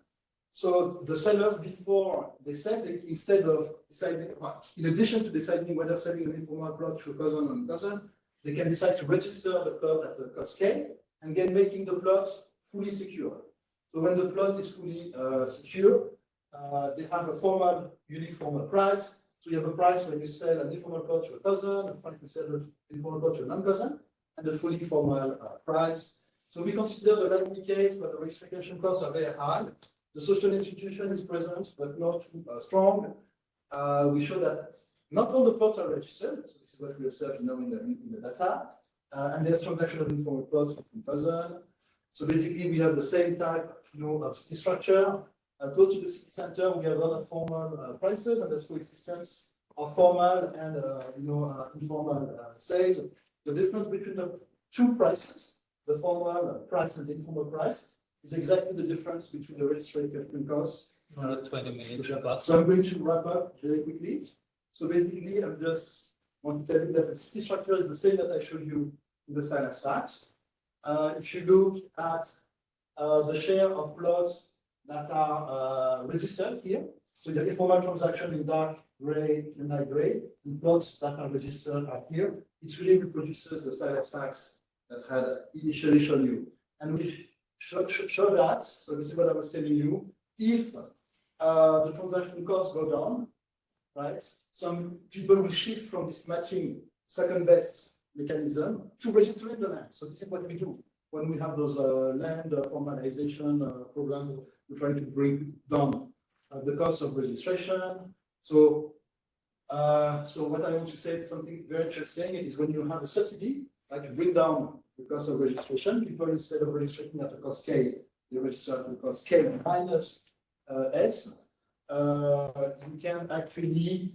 [SPEAKER 6] so the sellers, before they sell, instead of deciding, in addition to deciding whether selling an informal plot to a cousin or non-cousin, they can decide to register the plot at the cost scale and then making the plot fully secure. So when the plot is fully secure, they have a formal, unique formal price. So you have a price when you sell an informal plot to a cousin, a price when you sell an informal plot to a non-cousin, and a fully formal price. So we consider the likely case where the registration costs are very high. The social institution is present, but not too strong. We show that not all the plots are registered. So this is what we observe now in the data. And there's transaction of informal plots between cousins. So basically, we have the same type of city structure. Close to the city center, we have a lot of formal prices, and there's coexistence of formal and informal sales. The difference between the two prices, the formal price and the informal price, is exactly the difference between the registration costs.
[SPEAKER 1] 20 minutes.
[SPEAKER 6] So I'm going to wrap up very quickly. So basically, I just want to tell you that the city structure is the same that I showed you in the silence facts. If you look at the share of plots that are registered here, so the informal transaction in dark gray and light gray, and plots that are registered are here, it really reproduces the silence facts that I had initially shown you. And we show that, so this is what I was telling you, if the transaction costs go down, right, some people will shift from this matching second best mechanism to registering the land. So this is what we do when we have those land formalization programs. We're trying to bring down the cost of registration. So what I want to say is something very interesting is when you have a subsidy, like you bring down the cost of registration, people instead of registering at the cost K, they register at the cost K minus S. You can actually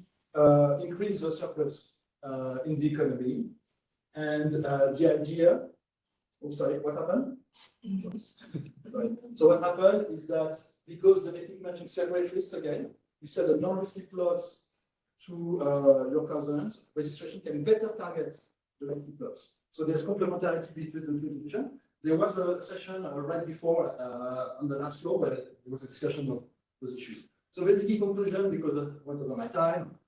[SPEAKER 6] increase the surplus in the economy. And the idea, sorry, what happened? So what happened is that because the ethnic matching separates risks again, you sell the non-risky plots to your cousins, registration can better target the risky plots. So there's complementarity between the two institutions. There was a session right before on the last floor where there was a discussion of those issues. So basically conclusion, because I went over my time,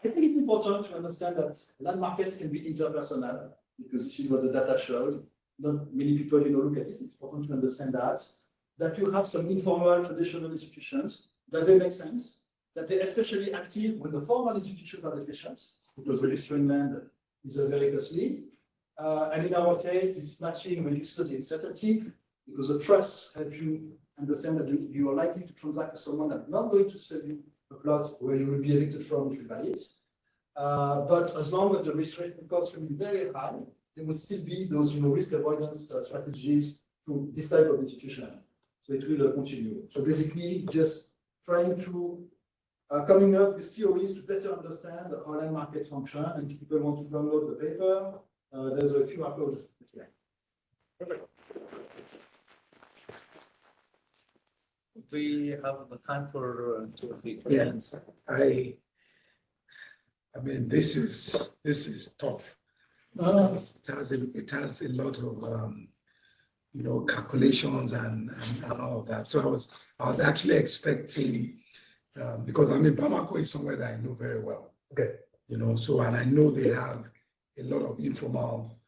[SPEAKER 6] I think it's important to understand that land markets can be interpersonal because this is what the data shows. Not many people look at it. It's important to understand that you have some informal traditional institutions, that they make sense, that they're especially active when the formal institutions are deficient, because registering land is very costly. And in our case, this matching reduces the uncertainty because the trusts help you understand that you are likely to transact with someone that's not going to sell you a plot where you will be evicted from if you buy it. But as long as the registration costs remain very high, there would still be those, risk avoidance strategies to this type of institution. So it will continue. So basically, just trying to coming up with theories to better understand how land markets function. And if people want to download the paper, there's a QR code. Perfect.
[SPEAKER 1] We have the time for 2 or 3
[SPEAKER 4] Yeah.
[SPEAKER 1] questions.
[SPEAKER 4] I mean, this is tough. It has a lot of calculations and all of that. So I was actually expecting because I mean Bamako is somewhere that I know very well.
[SPEAKER 6] Okay.
[SPEAKER 4] So and I know they have a lot of informal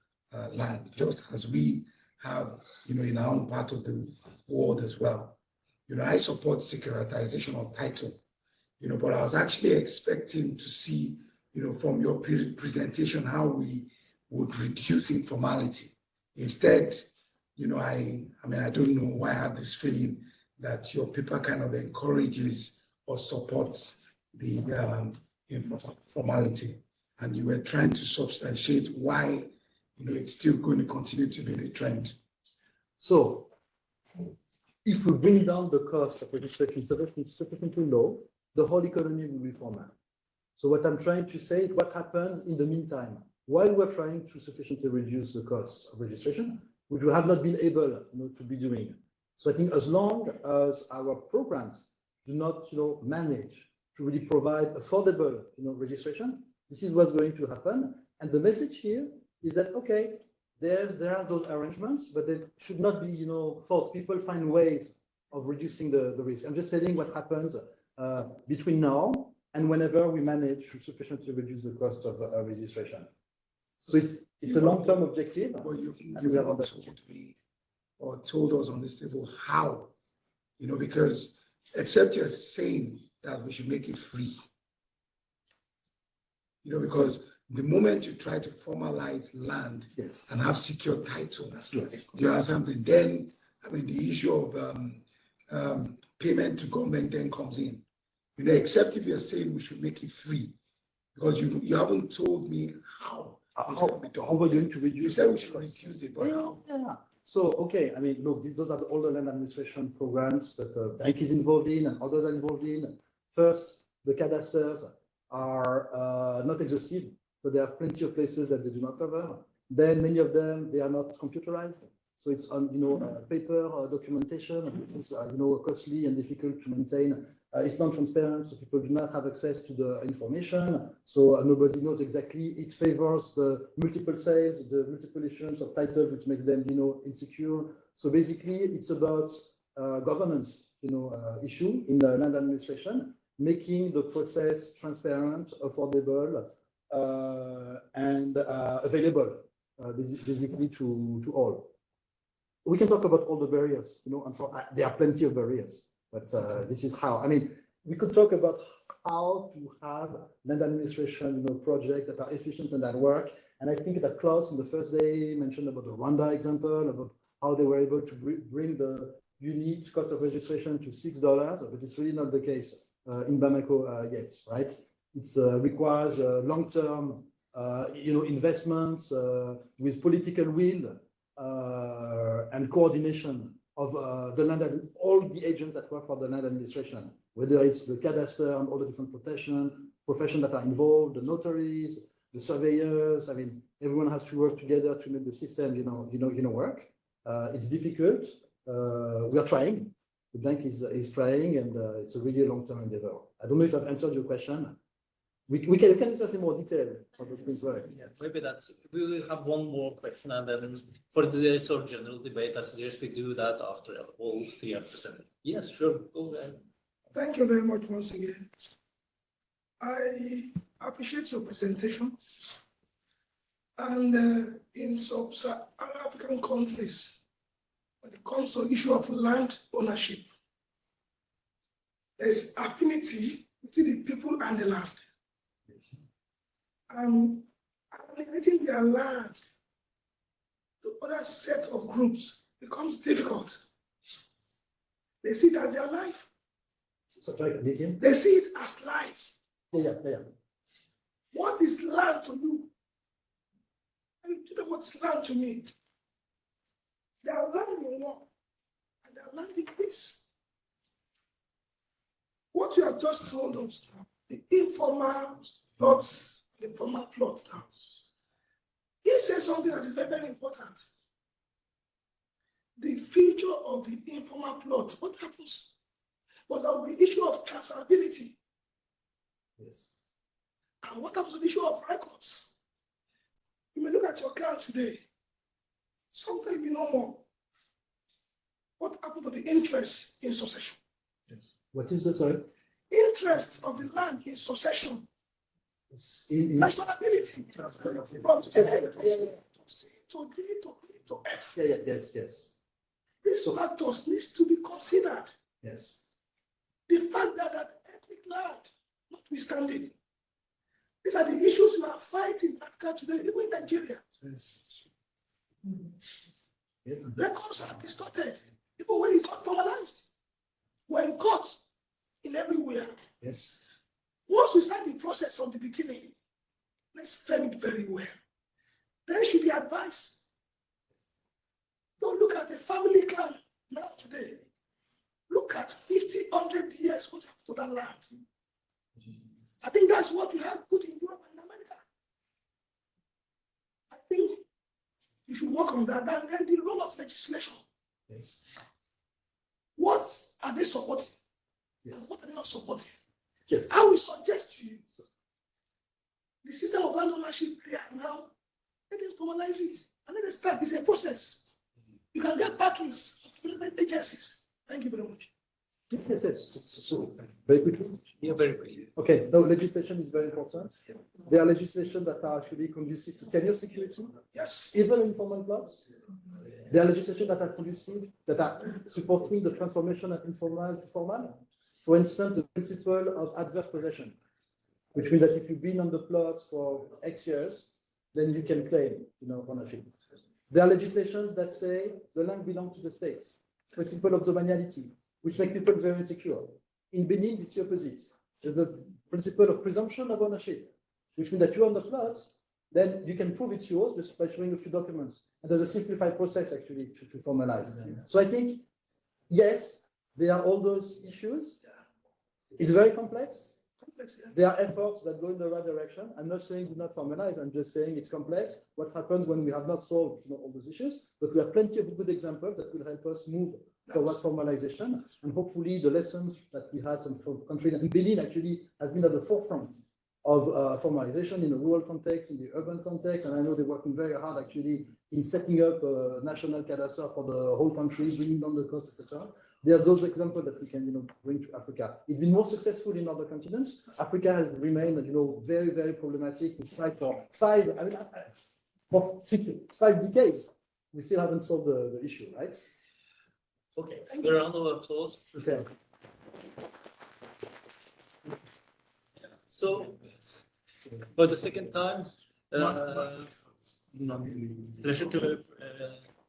[SPEAKER 4] land, just as we have, in our own part of the world as well. I support securitization of title, but I was actually expecting to see, from your presentation how we would reduce informality. Instead, I don't know why I have this feeling that your paper kind of encourages or supports the informality, and you were trying to substantiate why, it's still going to continue to be the trend.
[SPEAKER 6] So, if we bring down the cost of registration sufficiently low, the whole economy will be formal. So what I'm trying to say is what happens in the meantime, while we're trying to sufficiently reduce the cost of registration, which we have not been able to be doing. So I think as long as our programs do not manage to really provide affordable registration, this is what's going to happen. And the message here is that, okay, there are those arrangements, but they should not be, forced. People find ways of reducing the risk. I'm just telling what happens between now and whenever we manage to sufficiently reduce the cost of registration. So it's a long-term objective.
[SPEAKER 4] Well, you've not told me or told us on this table how, because except you're saying that we should make it free, because the moment you try to formalize land and have secure title, you have something, then, the issue of payment to government then comes in. Except if you're saying we should make it free, because you haven't told me how it's going to be done.
[SPEAKER 6] How we're going to reduce.
[SPEAKER 4] You said we should reduce it, but how?
[SPEAKER 6] Yeah. So, okay, look, those are all the land administration programs that the bank is involved in and others are involved in. First, the cadasters are not exhaustive. So there are plenty of places that they do not cover. Then many of them, they are not computerized. So it's on, paper documentation, it's, costly and difficult to maintain. It's non-transparent, so people do not have access to the information. So nobody knows exactly. It favors the multiple sales, the multiple issuance of titles, which make them, insecure. So basically, it's about governance, issue in the land administration, making the process transparent, affordable, and available, basically to all. We can talk about all the barriers, and there are plenty of barriers. But this is how, we could talk about how to have land administration, projects that are efficient and that work. And I think that Klaus in the first day mentioned about the Rwanda example, about how they were able to bring the unit cost of registration to $6, but it's really not the case in Bamako yet, right? It requires long-term, investments with political will and coordination of the land, all the agents that work for the land administration, whether it's the cadastre and all the different professions that are involved, the notaries, the surveyors. Everyone has to work together to make the system, work. It's difficult. We are trying. The bank is trying, and it's a really long-term endeavor. I don't know if I've answered your question. We can discuss in more detail how those things work.
[SPEAKER 1] Yeah, maybe we will have one more question, and then for the sort of general debate, I suggest we do that after all 3 are presented. Yes, sure, go ahead.
[SPEAKER 5] Thank you very much once again. I appreciate your presentation. And in sub-Saharan African countries, when it comes to the issue of land ownership, there's affinity between the people and the land. And alienating their land to other set of groups becomes difficult. They see it as their life. They see it as life.
[SPEAKER 6] Yeah.
[SPEAKER 5] What is land to you? And you know what's land to me? They are land in war, and they are land in peace. What you have just told us, the informal plots, the formal plots now. He says something that is very, very important. The future of the informal plot, what happens? But there will be issue of transferability.
[SPEAKER 6] Yes.
[SPEAKER 5] And what happens to the issue of records? You may look at your clan today. Sometimes you know more. What happened to the interest in succession?
[SPEAKER 6] What is the, sorry?
[SPEAKER 5] Interest of the land in succession.
[SPEAKER 6] It's
[SPEAKER 5] Transferability. From C to D to F.
[SPEAKER 6] yeah, yes.
[SPEAKER 5] These factors need to be considered.
[SPEAKER 6] Yes.
[SPEAKER 5] The fact that ethnic land, notwithstanding, these are the issues we are fighting in Africa today, even in Nigeria.
[SPEAKER 6] Yes.
[SPEAKER 5] Records are distorted, even when it's not formalized. We're in court in everywhere.
[SPEAKER 6] Yes.
[SPEAKER 5] Once we start the process from the beginning, let's frame it very well. There should be advice. Don't look at a family clan now today. Look at 50, 100 years what happened to that land. I think that's what we have put in Europe and America. I think you should work on that. And then the role of legislation.
[SPEAKER 6] Yes.
[SPEAKER 5] What are they supporting?
[SPEAKER 6] Yes.
[SPEAKER 5] And what are they not supporting?
[SPEAKER 6] Yes.
[SPEAKER 5] I will suggest to you the system of land ownership there now, let them formalize it and let them start. It's a process. You can get backings from agencies. Thank you very much.
[SPEAKER 6] Yes. So, very quickly.
[SPEAKER 1] Yeah, very quickly.
[SPEAKER 6] Okay, no, legislation is very important. There are legislation that are actually conducive to tenure security,
[SPEAKER 5] Yes.
[SPEAKER 6] even informal plots. There are legislation that are conducive, that are supporting the transformation of informal to formal. For instance, the principle of adverse possession, which means that if you've been on the plot for X years, then you can claim, ownership. There are legislations that say the land belongs to the states. Principle of domaniality, which makes people very insecure. In Benin, it's the opposite. There's the principle of presumption of ownership, which means that you're on the plot, then you can prove it's yours just by showing a few documents. And there's a simplified process actually to formalize. So I think, yes, there are all those issues. It's very complex. There are efforts that go in the right direction. I'm not saying do not formalize. I'm just saying it's complex. What happens when we have not solved all those issues? But we have plenty of good examples that will help us move towards formalization. And hopefully the lessons that we had from countries, and Benin actually has been at the forefront of formalization in the rural context, in the urban context. And I know they're working very hard actually in setting up a national cadastre for the whole country, bringing down the costs, etc. There are those examples that we can, bring to Africa. It's been more successful in other continents. Africa has remained, very, very problematic. We tried for for 5 decades. We still haven't solved the issue, right?
[SPEAKER 1] Okay, a round of applause.
[SPEAKER 6] Okay.
[SPEAKER 1] So, for the second time, pleasure to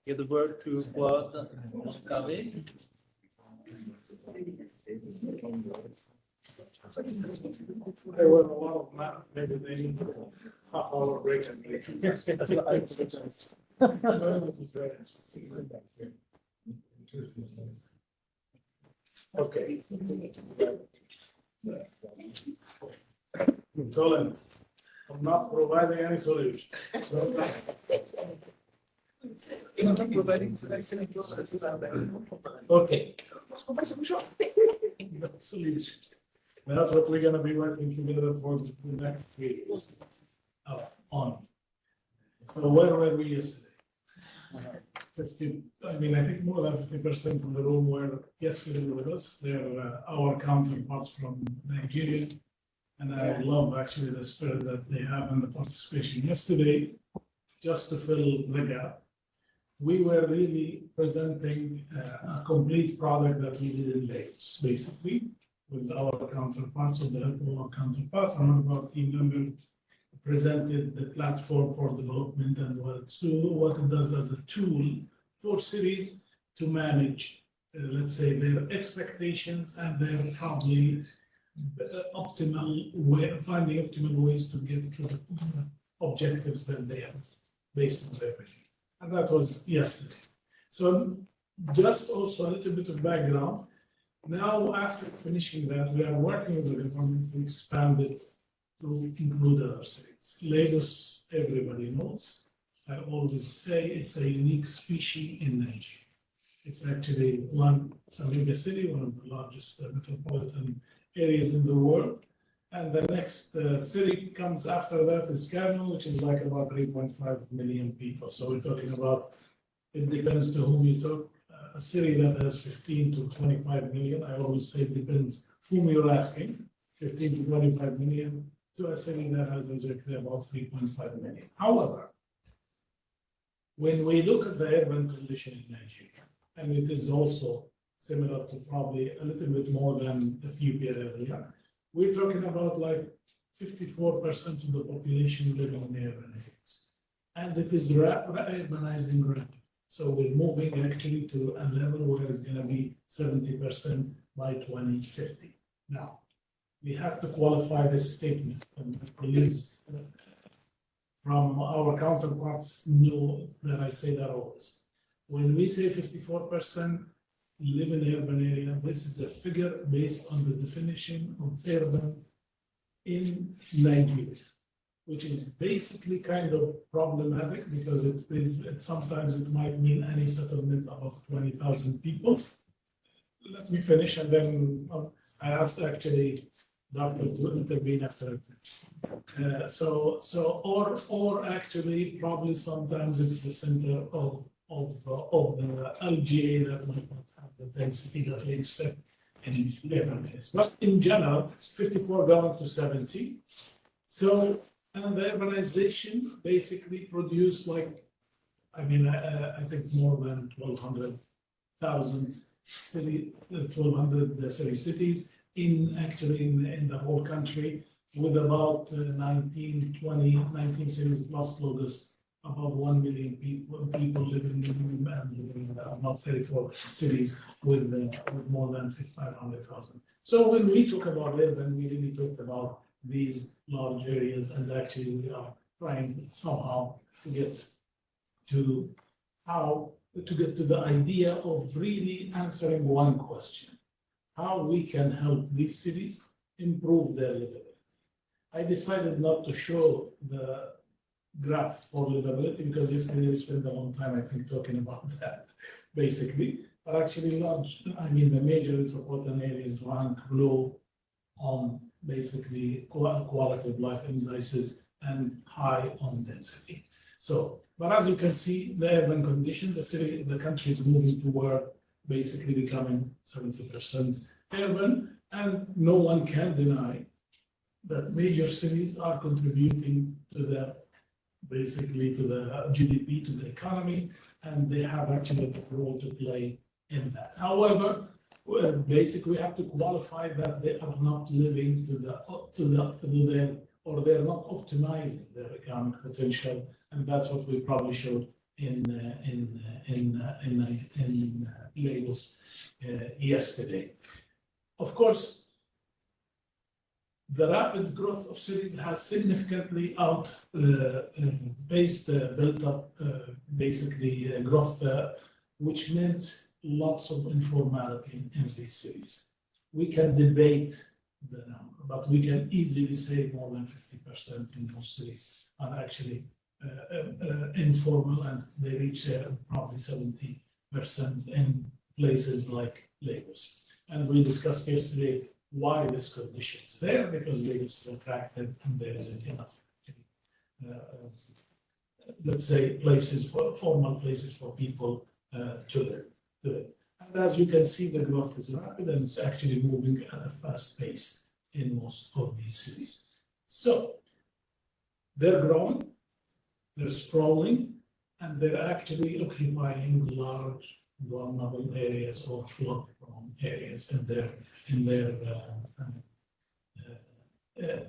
[SPEAKER 1] give the word to Fuad Moskavi.
[SPEAKER 2] There were a lot of math, maybe they need a half-hour break and break. That's what I apologize. Okay. Tolerance. I'm not providing any solution. Okay. Solutions. That's what we're gonna be working together for the next 3 years. On. So where were we yesterday? 50, I think more than 50% of the room were yesterday with us. They're our counterparts from Nigeria. And I love actually the spirit that they have and the participation. Yesterday, just to fill the gap, we were really presenting a complete product that we did in Lagos, basically, with our counterparts, with the help of our counterparts. One of our team members presented the platform for development and what it does as a tool for cities to manage, let's say, their expectations and their probably finding optimal ways to get to the objectives that they have based on refugee. And that was yesterday. So just also a little bit of background. Now, after finishing that, we are working with the government to expand it to include other cities. Lagos, everybody knows. I always say it's a unique species in Nigeria. It's actually it's a mega city, one of the largest metropolitan areas in the world. And the next city comes after that is Kano, which is like about 3.5 million people. So we're talking about, it depends to whom you talk. A city that has 15 to 25 million, I always say it depends whom you're asking, 15 to 25 million, to a city that has exactly about 3.5 million. However, when we look at the urban condition in Nigeria, and it is also similar to probably a little bit more than Ethiopia area, we're talking about like 54% of the population living in urban areas. And it is urbanizing rapidly. So we're moving actually to a level where it's going to be 70% by 2050. Now, we have to qualify this statement, and colleagues from our counterparts know that I say that always. When we say 54% live in urban area, this is a figure based on the definition of urban in Nigeria, which is basically kind of problematic because sometimes it might mean any settlement above 20,000 people. Let me finish, and then I asked actually Dr. to intervene after. Or actually probably sometimes it's the center of the LGA that might not have the density that we expect in urban areas. But in general, it's 54 going to 70. So, and the urbanization basically produced like, I think more than 1,200,000 cities in the whole country, with about 19 cities plus Lagos, above 1 million people living in about 34 cities with more than 500,000. So when we talk about urban, we really talk about these large areas, and actually we are trying somehow to get to the idea of really answering one question: how we can help these cities improve their livability. I decided not to show the graph for livability because yesterday we spent a long time, I think, talking about that, basically. But actually, the major metropolitan areas rank low on basically quality of life indices and high on density. So, but as you can see, the urban condition, the country is moving toward basically becoming 70% urban, and no one can deny that major cities are contributing to the GDP, to the economy, and they have actually a role to play in that. However, basically, we have to qualify that they are not living or they're not optimizing their economic potential, and that's what we probably showed in Lagos
[SPEAKER 7] yesterday. Of course, the rapid growth of cities has significantly outpaced built up growth, which meant lots of informality in these cities. We can debate the number, but we can easily say more than 50% in most cities are actually informal, and they reach probably 70% in places like Lagos. And we discussed yesterday why this condition is there, because Lagos is attractive and there isn't enough, let's say, formal places for people to live. And as you can see, the growth is rapid and it's actually moving at a fast pace in most of these cities. So they're growing, they're sprawling, and they're actually occupying large vulnerable areas or flood-prone areas in their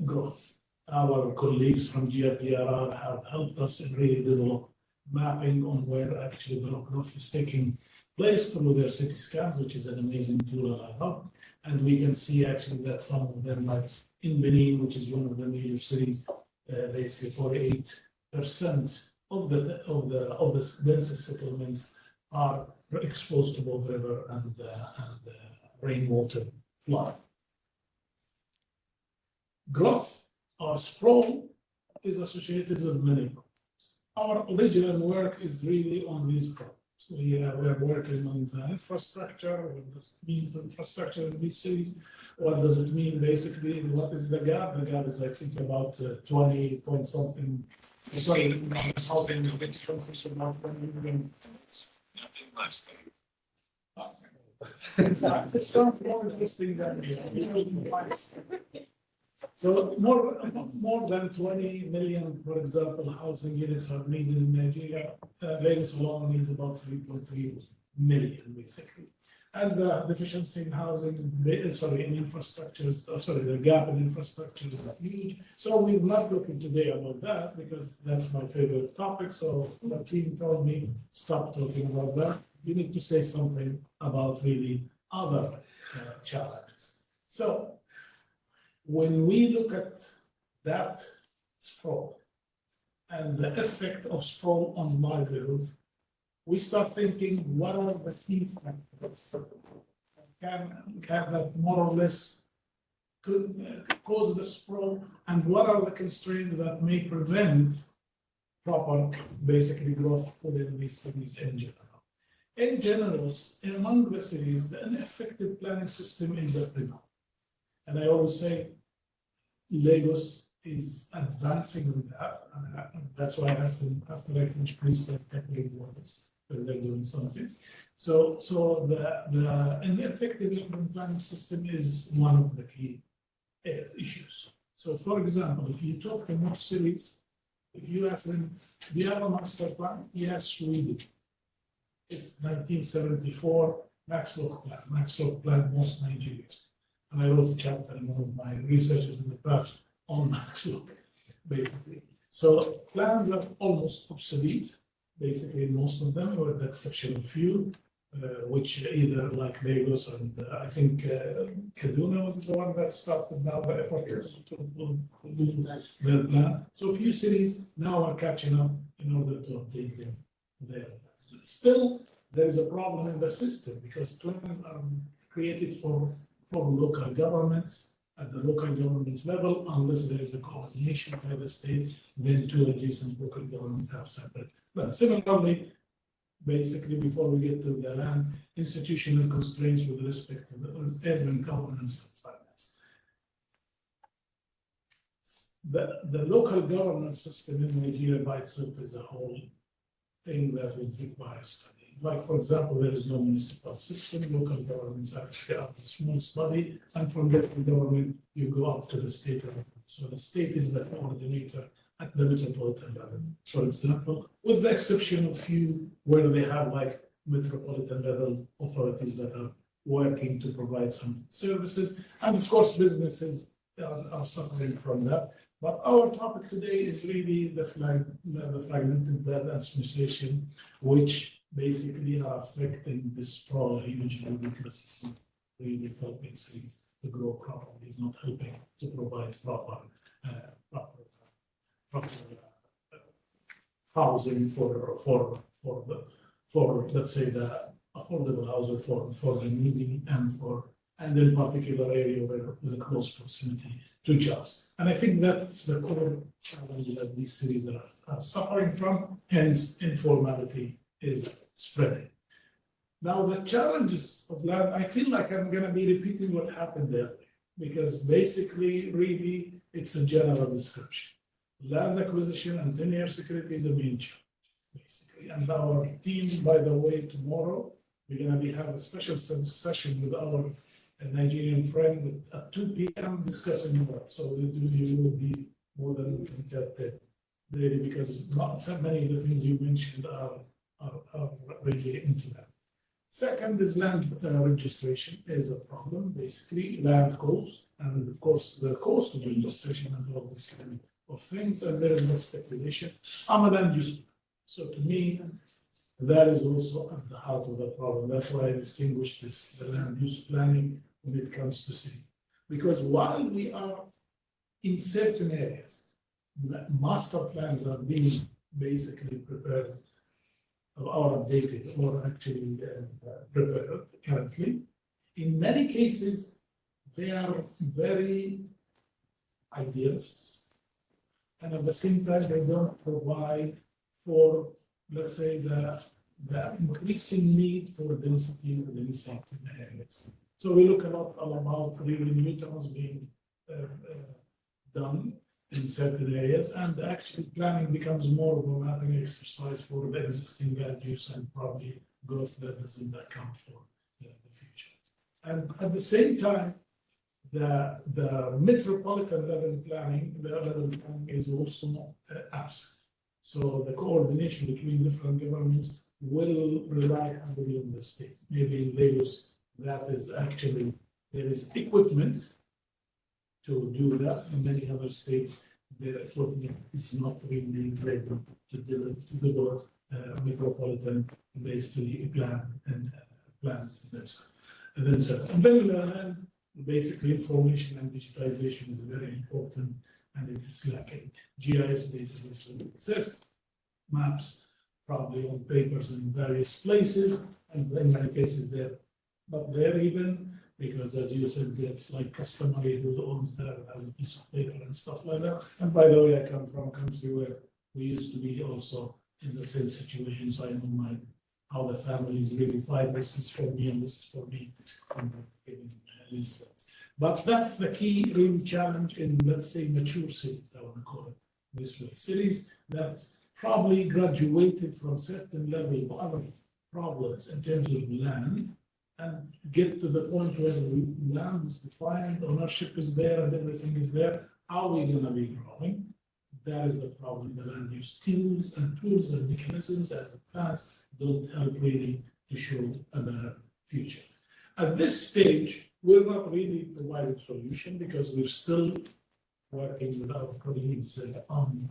[SPEAKER 7] growth. Our colleagues from GFDRR have helped us in really develop mapping on where actually the growth is taking place through their city scans, which is an amazing tool I love. And we can see actually that some of them, like in Benin, which is one of the major cities, basically 48% of the densest settlements are exposed to both river and rainwater flood. Growth or sprawl is associated with many problems. Our original work is really on these problems. We are working on the infrastructure, what this means infrastructure in these cities. What does it mean basically? What is the gap? The gap is I think about 20 point something. Sorry, housing expenses about 1 million. Nothing less than. It sounds more interesting than so more than 20 million, for example, housing units are needed in Nigeria. Lagos alone needs about 3.3 million, basically. And the deficiency in housing, in infrastructure, the gap in infrastructure is huge. So we're not talking today about that because that's my favorite topic. So the team told me, stop talking about that. You need to say something about really other challenges. So when we look at that sprawl and the effect of sprawl on livelihood, we start thinking, what are the key factors can that more or less could cause the sprawl, and what are the constraints that may prevent proper, basically, growth within these cities in general? In general, among the cities, the ineffective planning system is a problem. And I always say, Lagos is advancing on that. And that's why I asked them after I finished, please say a couple of words, but they're doing something. So the ineffective urban planning system is one of the key issues. So for example, if you talk to most cities, if you ask them, do you have a master plan? Yes, we do. It's 1974 Maxwell plan. Maxwell plan most Nigerians. And I wrote a chapter in one of my researches in the past on Maxwell, basically. So plans are almost obsolete, basically most of them, with the exception of few, which either like Lagos and I think Kaduna was the one that started now the effort to do their plan. So a few cities now are catching up in order to update their plans. Still, there is a problem in the system because plans are created for local governments at the local government level, unless there is a coordination by the state, then two adjacent local governments have separate plans. Similarly, basically, before we get to the land, institutional constraints with respect to the urban governance and finance. The local governance system in Nigeria by itself is a whole thing that would require study. Like, for example, there is no municipal system. Local governments actually are the smallest body, and from local government, you go up to the state level. So the state is the coordinator at the metropolitan level, for example, with the exception of few where they have like metropolitan level authorities that are working to provide some services. And of course, businesses are suffering from that. But our topic today is really the fragmented land administration, which basically are affecting the sprawl hugely because it's not really helping cities to grow properly. It's not helping to provide proper housing for let's say the affordable housing for the needy and in particular area with a close proximity to jobs. And I think that's the core challenge that these cities are suffering from, hence informality is spreading. Now the challenges of land, I feel like I'm going to be repeating what happened there because basically really it's a general description. Land acquisition and tenure security is the main challenge, basically. And our team, by the way, tomorrow, we're going to have a special session with our Nigerian friend at 2 p.m. discussing that. So you will be more than welcome to attend really because so many of the things you mentioned are really into that. Second is land registration is a problem, basically land costs, and of course the cost of registration and all this kind of things, and there is no speculation. I'm a land use. So to me, that is also at the heart of the problem. That's why I distinguish the land use planning when it comes to city. Because while we are in certain areas, master plans are being basically prepared or updated or actually prepared currently. In many cases, they are very idealists, and at the same time, they don't provide for, let's say, the increasing need for density within certain areas. So we look a lot about really new towns being done in certain areas, and actually planning becomes more of a mapping exercise for the existing land use and probably growth that doesn't account for the future. And at the same time, the metropolitan level planning is also absent. So the coordination between different governments will rely heavily on the state. Maybe in Lagos, that is actually, there is equipment to do that. In many other states, the equipment is not really ready to develop metropolitan basically plan and plans themselves. And then basically information and digitization is very important, and it is lacking. GIS data exists, maps probably on papers in various places, and in many cases they're not there even, because as you said, it's like customary who owns that as a piece of paper and stuff like that. And by the way, I come from a country where we used to be also in the same situation, so I know how the families really fight. This is for me and this is for me. But that's the key real challenge in, let's say, mature cities, I want to call it this way. Cities that probably graduated from certain level of other problems in terms of land, and get to the point where the land is defined, ownership is there, and everything is there. How are we going to be growing? That is the problem. The land use tools and mechanisms and plans don't help really to show a better future. At this stage, we're not really providing solution because we're still working with our colleagues on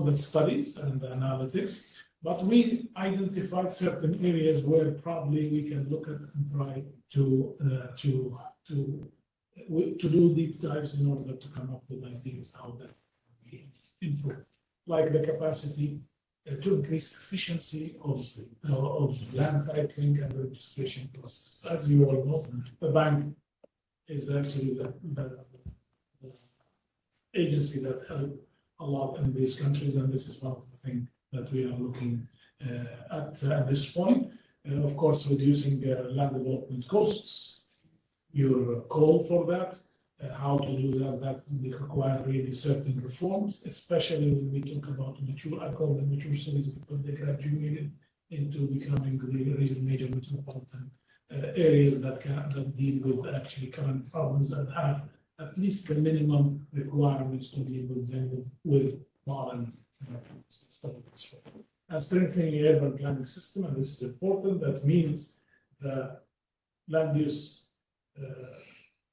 [SPEAKER 7] the studies and the analytics. But we identified certain areas where probably we can look at and try to do deep dives in order to come up with ideas how that can be improved, like the capacity to increase efficiency of land titling and registration processes. As you all know, the bank is actually the agency that helps a lot in these countries, and this is one of the things that we are looking at this point. Of course, reducing land development costs, your call for that, how to do that will require really certain reforms, especially when we talk about mature, I call them mature cities because they graduated into becoming really major metropolitan areas that deal with actually current problems and have at least the minimum requirements to deal with modern strengthening urban planning system, and this is important. That means the land use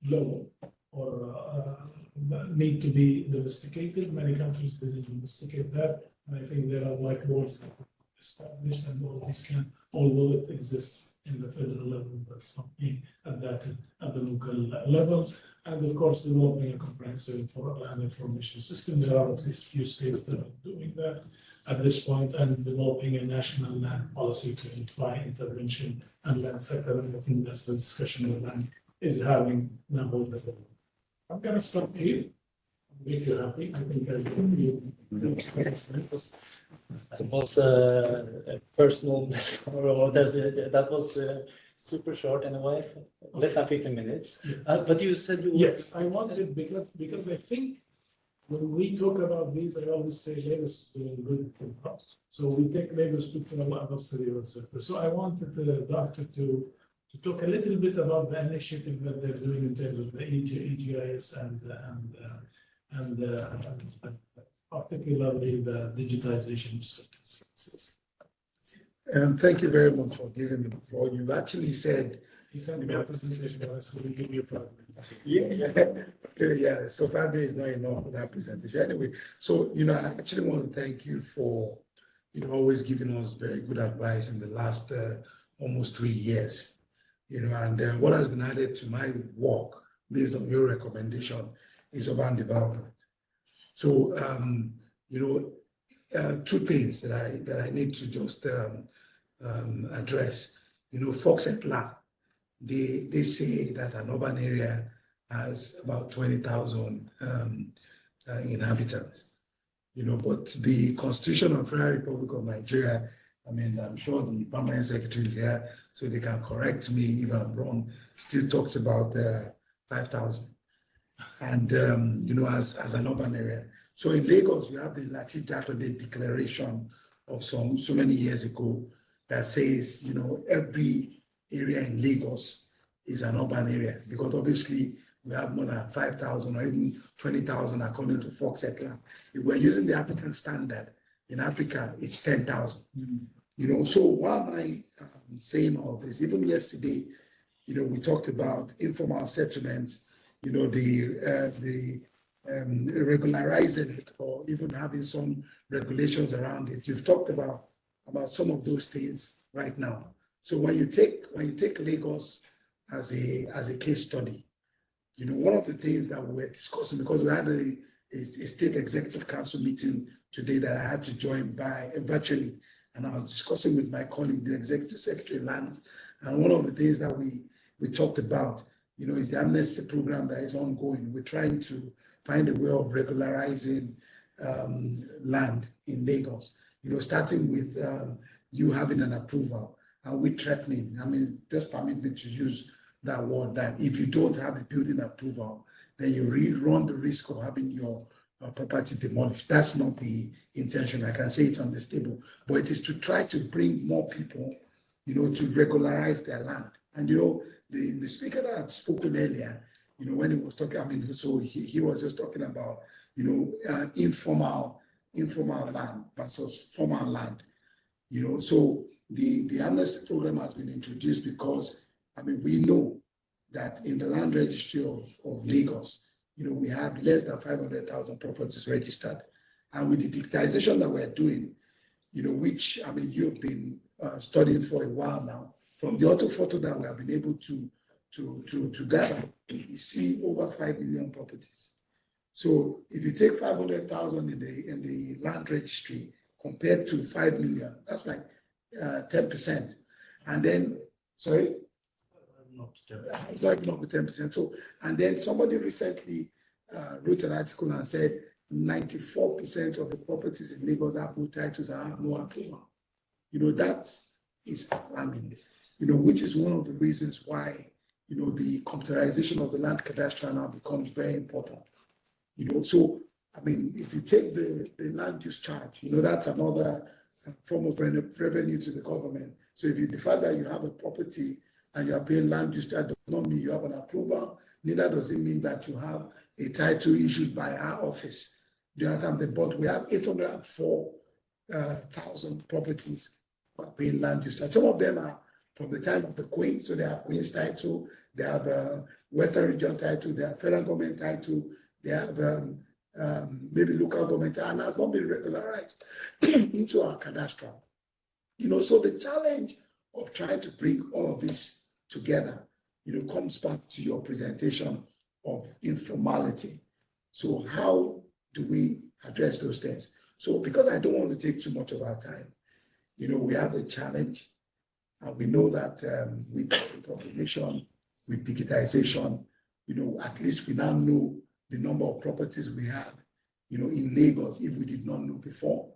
[SPEAKER 7] law or need to be domesticated. Many countries didn't domesticate that, and I think there are like laws established, and all this can, although it exists in the federal level, but it's not being adapted at the local level. And of course, developing a comprehensive land information system. There are at least a few states that are doing that at this point, and developing a national land policy to identify intervention and land sector. And I think that's the discussion the bank is having now. I'm going to stop here. Make you happy. I think
[SPEAKER 1] that was a personal, or that was super short in a way, less than 15 minutes. But you said you
[SPEAKER 7] yes, I wanted because I think when we talk about these, I always say Lagos is doing good. So we take Lagos to above city center. So I wanted the doctor to talk a little bit about the initiative that they're doing in terms of the EGIS and particularly the digitization of certain services.
[SPEAKER 4] And thank you very much for giving me the floor. You've actually said,
[SPEAKER 7] He sent me a presentation, so we give you a problem.
[SPEAKER 4] yeah, so 5 minutes is not enough for that presentation. Anyway, so, I actually want to thank you for, always giving us very good advice in the last almost 3 years, and what has been added to my work based on your recommendation is urban development. So, two things that I need to just address. You know, Fox et al. They say that an urban area has about 20,000 inhabitants. You know, but the Constitution of the Federal Republic of Nigeria, I mean, I'm sure the permanent secretary is here, so they can correct me if I'm wrong, still talks about 5,000. And, you know, as an urban area. So in Lagos, you have the Latif Jatode Declaration of so many years ago that says, you know, every area in Lagos is an urban area, because obviously we have more than 5,000 or even 20,000 according to Fox et al. If we're using the African standard, in Africa, it's 10,000. You know, so why am I saying all this? Even yesterday, you know, we talked about informal settlements, you know, the regularizing it or even having some regulations around it. You've talked about some of those things right now. So when you take Lagos as a case study, you know, one of the things that we were discussing, because we had a state executive council meeting today that I had to join by virtually, and I was discussing with my colleague, the executive secretary Lands, and one of the things that we talked about, you know, is the amnesty program that is ongoing. We're trying to find a way of regularizing land in Lagos, you know, starting with you having an approval and we threatening. I mean, just permit me to use that word, that if you don't have a building approval, then you run the risk of having your property demolished. That's not the intention. I can say it on this table, but it is to try to bring more people, you know, to regularize their land. And, you know, the speaker that had spoken earlier, you know, when he was talking, I mean, so he was just talking about, you know, informal land versus formal land, you know. So the amnesty program has been introduced because, I mean, we know that in the land registry of Lagos, you know, we have less than 500,000 properties registered. And with the digitization that we're doing, you know, which, I mean, you've been studying for a while now, from the orthophoto that we have been able to gather, you see over 5 million properties. So if you take 500,000 in the land registry compared to 5 million, that's like 10%. And then, sorry? It's not up with 10%. So, and then somebody recently wrote an article and said 94% of the properties in Lagos have no titles and have no approval. You know, that is alarming, you know, which is one of the reasons why, you know, the computerization of the land cadastre now becomes very important. You know, so, I mean, if you take the land use charge, you know, that's another form of revenue to the government. So if you decide that you have a property and you are paying land use charge, does not mean you have an approval, neither does it mean that you have a title issued by our office. Do you understand? But we have 804,000 properties paying land use charge. Some of them are from the time of the Queen, so they have Queen's title, they have Western Region title, they have federal government title, they have maybe local government, and has not been regularized into our cadastral. You know, so the challenge of trying to bring all of this together, you know, comes back to your presentation of informality. So how do we address those things? So because I don't want to take too much of our time, you know, we have a challenge, and we know that with automation, with digitization, you know, at least we now know the number of properties we have, you know, in Lagos, if we did not know before.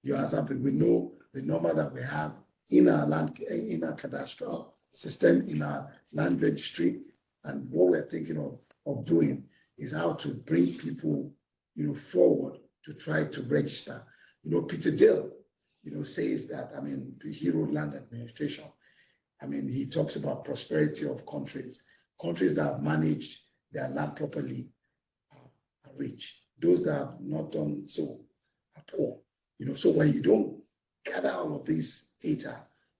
[SPEAKER 4] You understand? We know the number that we have in our land, in our cadastral system, in our land registry, and what we're thinking of doing is how to bring people, you know, forward to try to register. You know, Peter Dale, you know, says that, I mean, he wrote Land Administration. I mean, he talks about prosperity of countries. Countries that have managed their land properly are rich. Those that have not done so are poor. You know, so when you don't gather all of these data,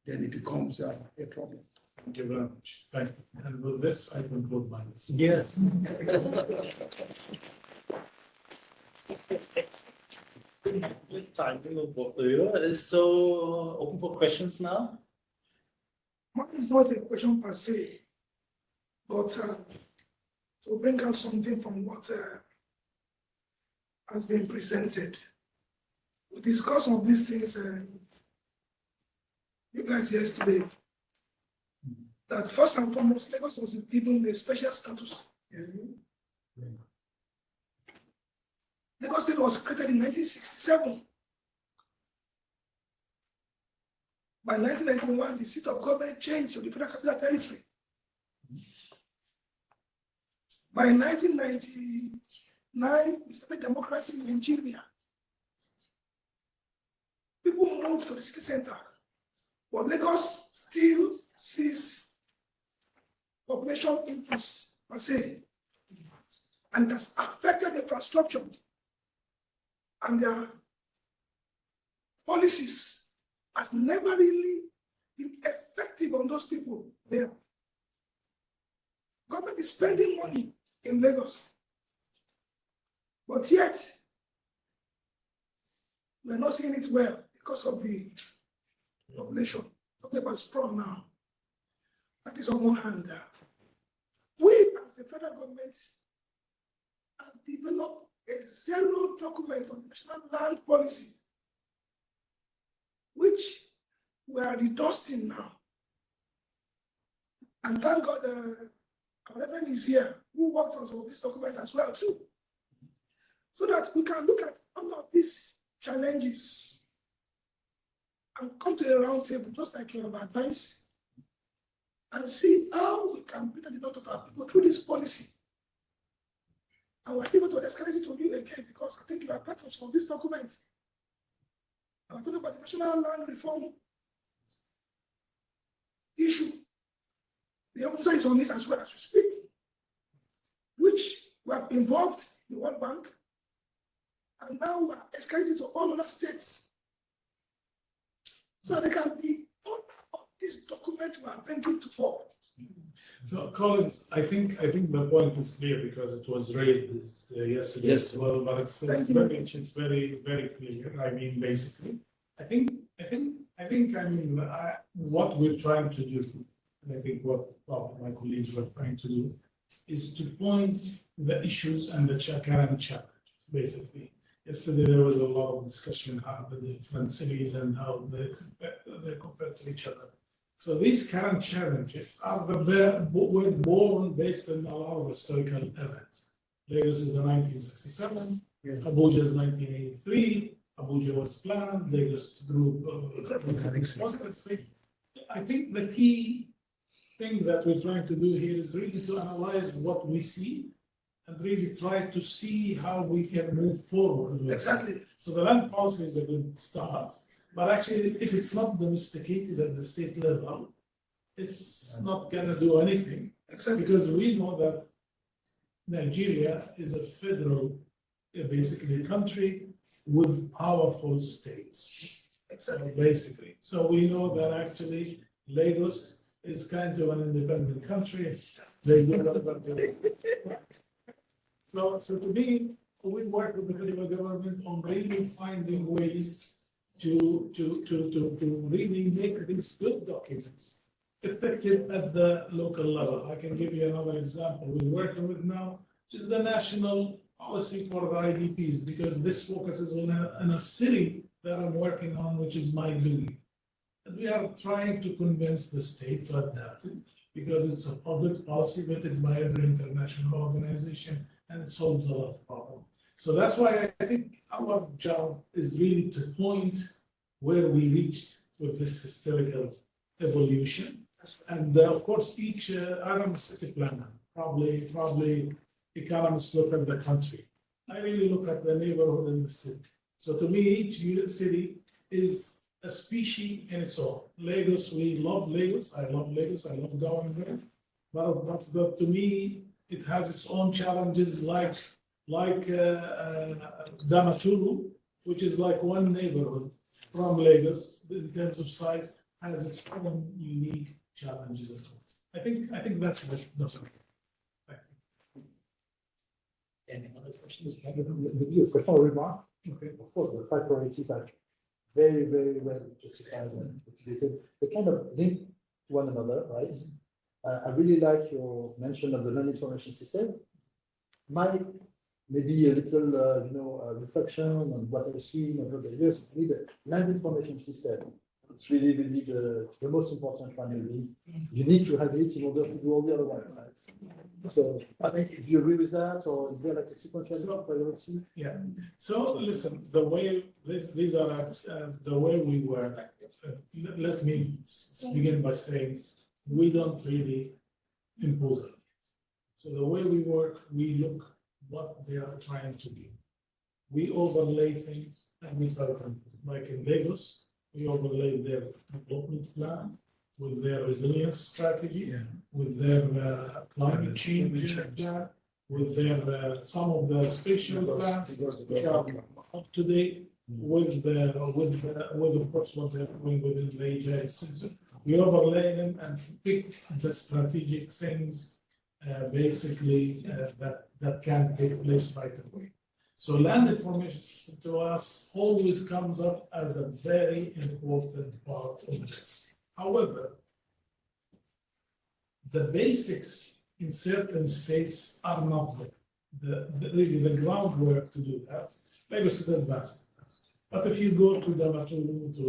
[SPEAKER 4] then it becomes a problem.
[SPEAKER 7] Thank you very much. Thank you. And with this, I conclude my list.
[SPEAKER 1] Yes. Timing of both of you is so open for questions now.
[SPEAKER 5] Mine is not a question per se, but to bring out something from what has been presented. we discussed on these things, you guys yesterday, that first and foremost, Lagos was given a special status. Lagos State was created in 1967. By 1991, the seat of government changed to the Federal Capital Territory. By 1999, we started democracy in Nigeria. People moved to the city center, but Lagos still sees population increase per se, and it has affected the infrastructure and their policies has never really been effective on those people there. Government is spending money in Lagos, but yet we're not seeing it well because of the population. Talking about sprawl now. That is on one hand. We as the federal government have developed a zero document on national land policy, which we are redusting now. And thank God our reverend is here, who worked on some of this document as well too. So that we can look at all of these challenges and come to a round table, just like you have advised, and see how we can better the lot of our people through this policy. And we're still going to escalate it to you again, because I think you are part of some of this document. I'm talking about the national land reform issue. The officer is on it as well as we speak, which we have involved the World Bank, and now we are escalating to all other states, so they can be on this document we are bringing to forward.
[SPEAKER 7] So, Collins, I think the point is clear because it was raised yesterday as well, but it's very clear. I mean, basically, I think what we're trying to do, and I think what my colleagues were trying to do, is to point the issues and the current challenges. Basically, yesterday there was a lot of discussion how the different cities and how they compare to each other. So these current challenges were born based on a lot of historical events. Lagos is in 1967, Abuja is 1983, Abuja was planned, Lagos grew. I think the key thing that we're trying to do here is really to analyze what we see and really try to see how we can move forward.
[SPEAKER 5] Exactly.
[SPEAKER 7] So the land policy is a good start. But actually, if it's not domesticated at the state level, it's not going to do anything.
[SPEAKER 5] Exactly.
[SPEAKER 7] Because we know that Nigeria is a federal, basically, country with powerful states.
[SPEAKER 5] Exactly.
[SPEAKER 7] Basically. So we know that actually Lagos is kind of an independent country. So to me, we work with the federal government on really finding ways to really make these good documents effective at the local level. I can give you another example we're working with now, which is the national policy for the IDPs, because this focuses on a city that I'm working on, which is Maiduguri. And we are trying to convince the state to adapt it because it's a public policy vetted by every international organization and it solves a lot of problems. So that's why I think our job is really to point where we reached with this historical evolution. And of course, each I'm a city planner, probably economists look at the country. I really look at the neighborhood and the city. So to me, each city is a species in its own. Lagos, we love Lagos. I love Lagos. I love going there. But to me, it has its own challenges, like Damaturu, which is like one neighborhood from Lagos in terms of size, has its own unique challenges as well. I think that's okay.
[SPEAKER 6] Any other questions? Maybe a question or remark? Okay. Of course, the 5 priorities are very, very well justified and motivated. They kind of link to one another, right? I really like your mention of the land information system. My maybe a little, reflection on what I've seen over the years. We need a land information system. It's really, really the most important one. You need to have it in order to do all the other ones. Right? So, I mean, do you agree with that, or is there like a sequential priority?
[SPEAKER 7] Yeah. So listen, the way these are the way we work. Let me begin by saying we don't really impose it. So the way we work, we look what they are trying to do. We overlay things and we try to, like in Lagos, we overlay their development plan with their resilience strategy, with their climate change plan, with their some of the spatial plans which are up to date with of course what they're doing within the AGIs. We overlay them and pick the strategic things basically that can take place right away. So land information system to us always comes up as a very important part of this. However, the basics in certain states are not there. Really the groundwork to do that. Lagos is advanced. But if you go to Damaturu, to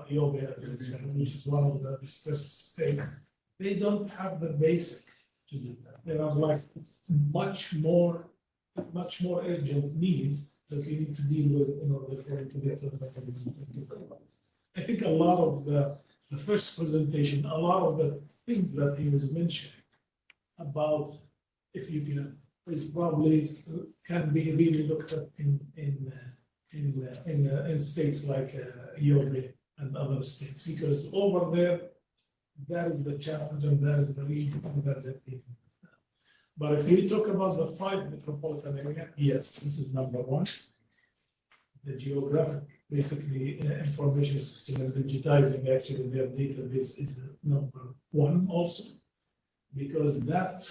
[SPEAKER 7] Ethiopia, as an example, which is one of the distressed states, they don't have the basic to do that. There are like much more urgent needs that we need to deal with in order for it to get to the mechanism. I think a lot of the first presentation, a lot of the things that he was mentioning about Ethiopia is probably can be really looked at in states like Ethiopia and other states, because over there, that is the challenge and that is the region that they're dealing with. But if we talk about the 5 metropolitan area, yes, this is number one. The geographic, basically, information system and digitizing actually their database is number one also, because that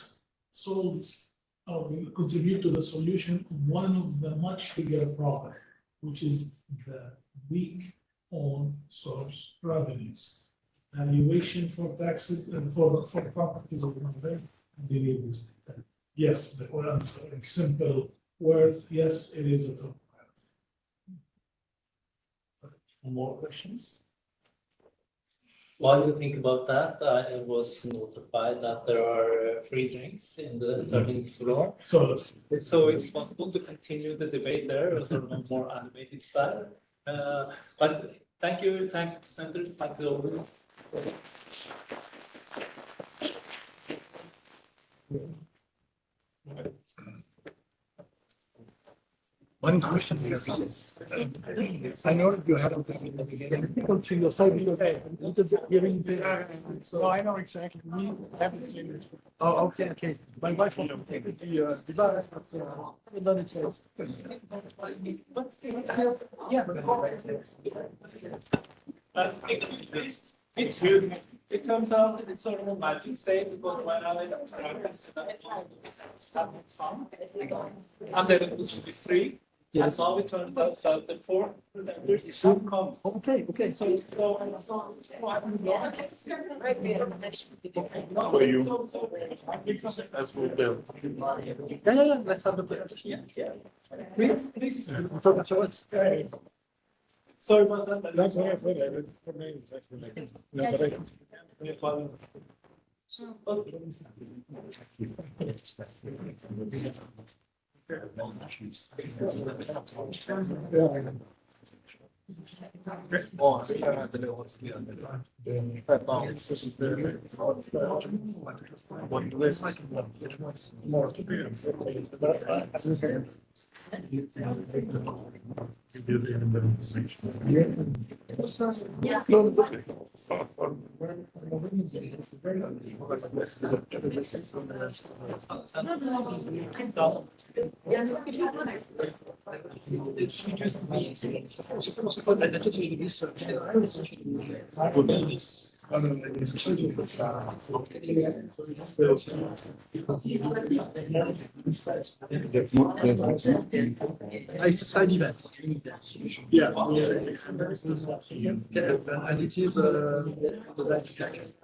[SPEAKER 7] solves or will contribute to the solution of one of the much bigger problems, which is the weak on source revenues. Valuation for taxes and for properties of number. Yes, the answer in simple words, yes, it is a top priority. More questions?
[SPEAKER 1] While you think about that, I was notified that there are free drinks in the 13th floor.
[SPEAKER 7] So
[SPEAKER 1] it's possible to continue the debate there, sort of a more animated style. But thank you to presenters, thank you all.
[SPEAKER 4] One question is, I know you had the beginning. People to your side because a little bit giving the. So I know exactly. We haven't seen it. Oh, okay. My wife will take it to your device, but another chance. Yeah,
[SPEAKER 1] It's good. It comes out, it's sort of a magic say, because when I practice and then it was 3. And now it turns out that the 4 presenters have come.
[SPEAKER 6] Okay.
[SPEAKER 1] So
[SPEAKER 2] As we build.
[SPEAKER 6] Yeah. Let's have the presentation.
[SPEAKER 1] Yeah. Please.
[SPEAKER 7] sorry about that.
[SPEAKER 2] That's what I thought. I was for me. No, but
[SPEAKER 6] It's a side event.
[SPEAKER 2] yeah.
[SPEAKER 6] And it is the life jacket.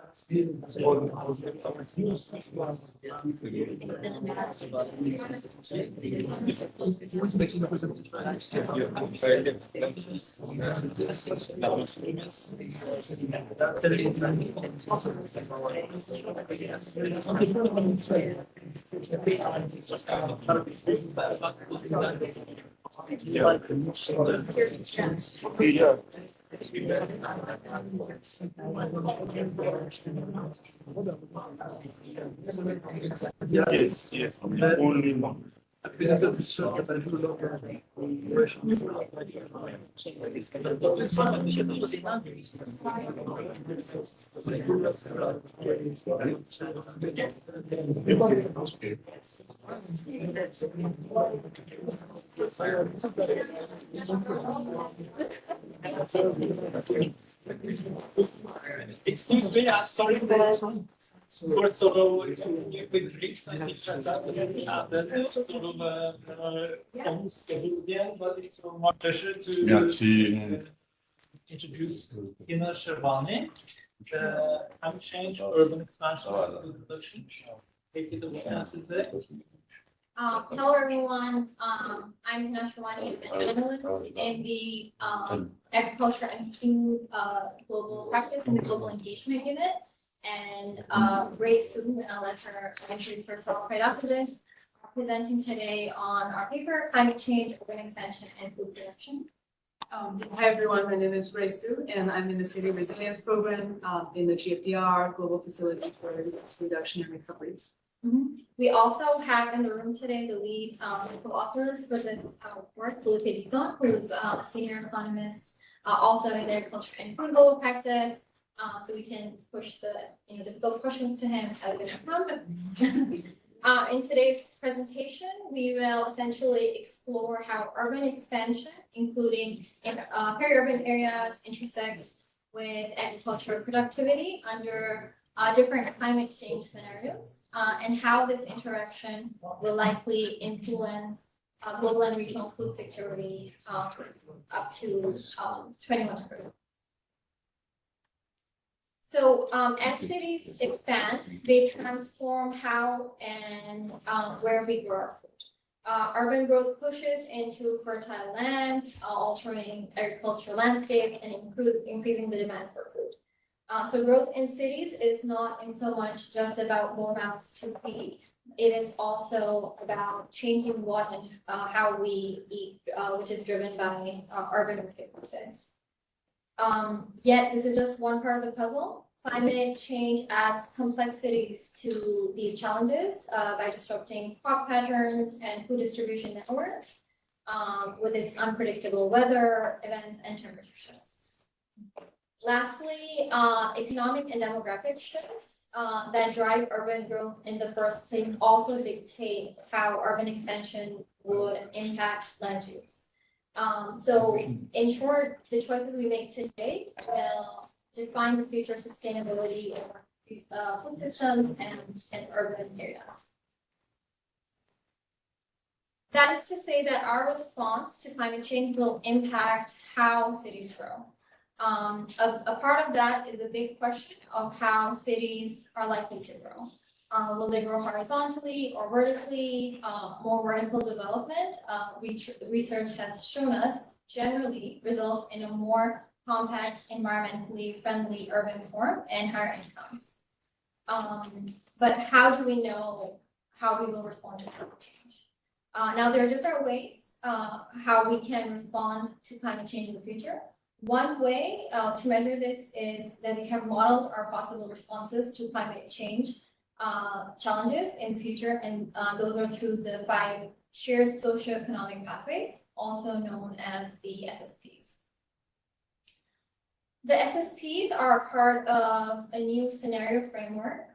[SPEAKER 7] Yes, yes. Only one.
[SPEAKER 1] Excuse me, I'm sorry for sort of with Greeks, I think that sort of almost scheduled again, but it's my pleasure to introduce Ina Shervani, climate change, urban expansion, and food production. Basically,
[SPEAKER 8] hello everyone. I'm Hina Sharwani, an analyst in the agriculture and food global practice in the global engagement unit. And Ray Su, and I'll let her introduce herself right after this, presenting today on our paper, Climate Change, Urban Expansion, and Food Production.
[SPEAKER 9] Hi everyone, my name is Ray Su, and I'm in the City Resilience Program in the GFDR, Global Facility for Disaster Reduction and Recovery.
[SPEAKER 8] We also have in the room today the lead co-author for this work, Felipe Dizon, who is a senior economist, also in agriculture and food global practice. So we can push the difficult questions to him as they come. In today's presentation, we will essentially explore how urban expansion, including in peri-urban areas, intersects with agricultural productivity under different climate change scenarios, and how this interaction will likely influence global and regional food security up to 2100. So as cities expand, they transform how and where we grow our food. Urban growth pushes into fertile lands, altering agricultural landscapes and increasing the demand for food. So growth in cities is not in so much just about more mouths to feed. It is also about changing what and how we eat, which is driven by urban market forces. Yet this is just one part of the puzzle. Climate change adds complexities to these challenges by disrupting crop patterns and food distribution networks with its unpredictable weather events and temperature shifts. Lastly, economic and demographic shifts that drive urban growth in the first place also dictate how urban expansion would impact land use. So in short, the choices we make today will define the future sustainability of our food systems and urban areas. That is to say that our response to climate change will impact how cities grow. A part of that is a big question of how cities are likely to grow. Will they grow horizontally or vertically? More vertical development, research has shown us, generally results in a more compact, environmentally friendly urban form and higher incomes. But how do we know how we will respond to climate change? Now, there are different ways how we can respond to climate change in the future. One way to measure this is that we have modeled our possible responses to climate change challenges in the future, and those are through the 5 shared socioeconomic pathways, also known as the SSPs. The SSPs are part of a new scenario framework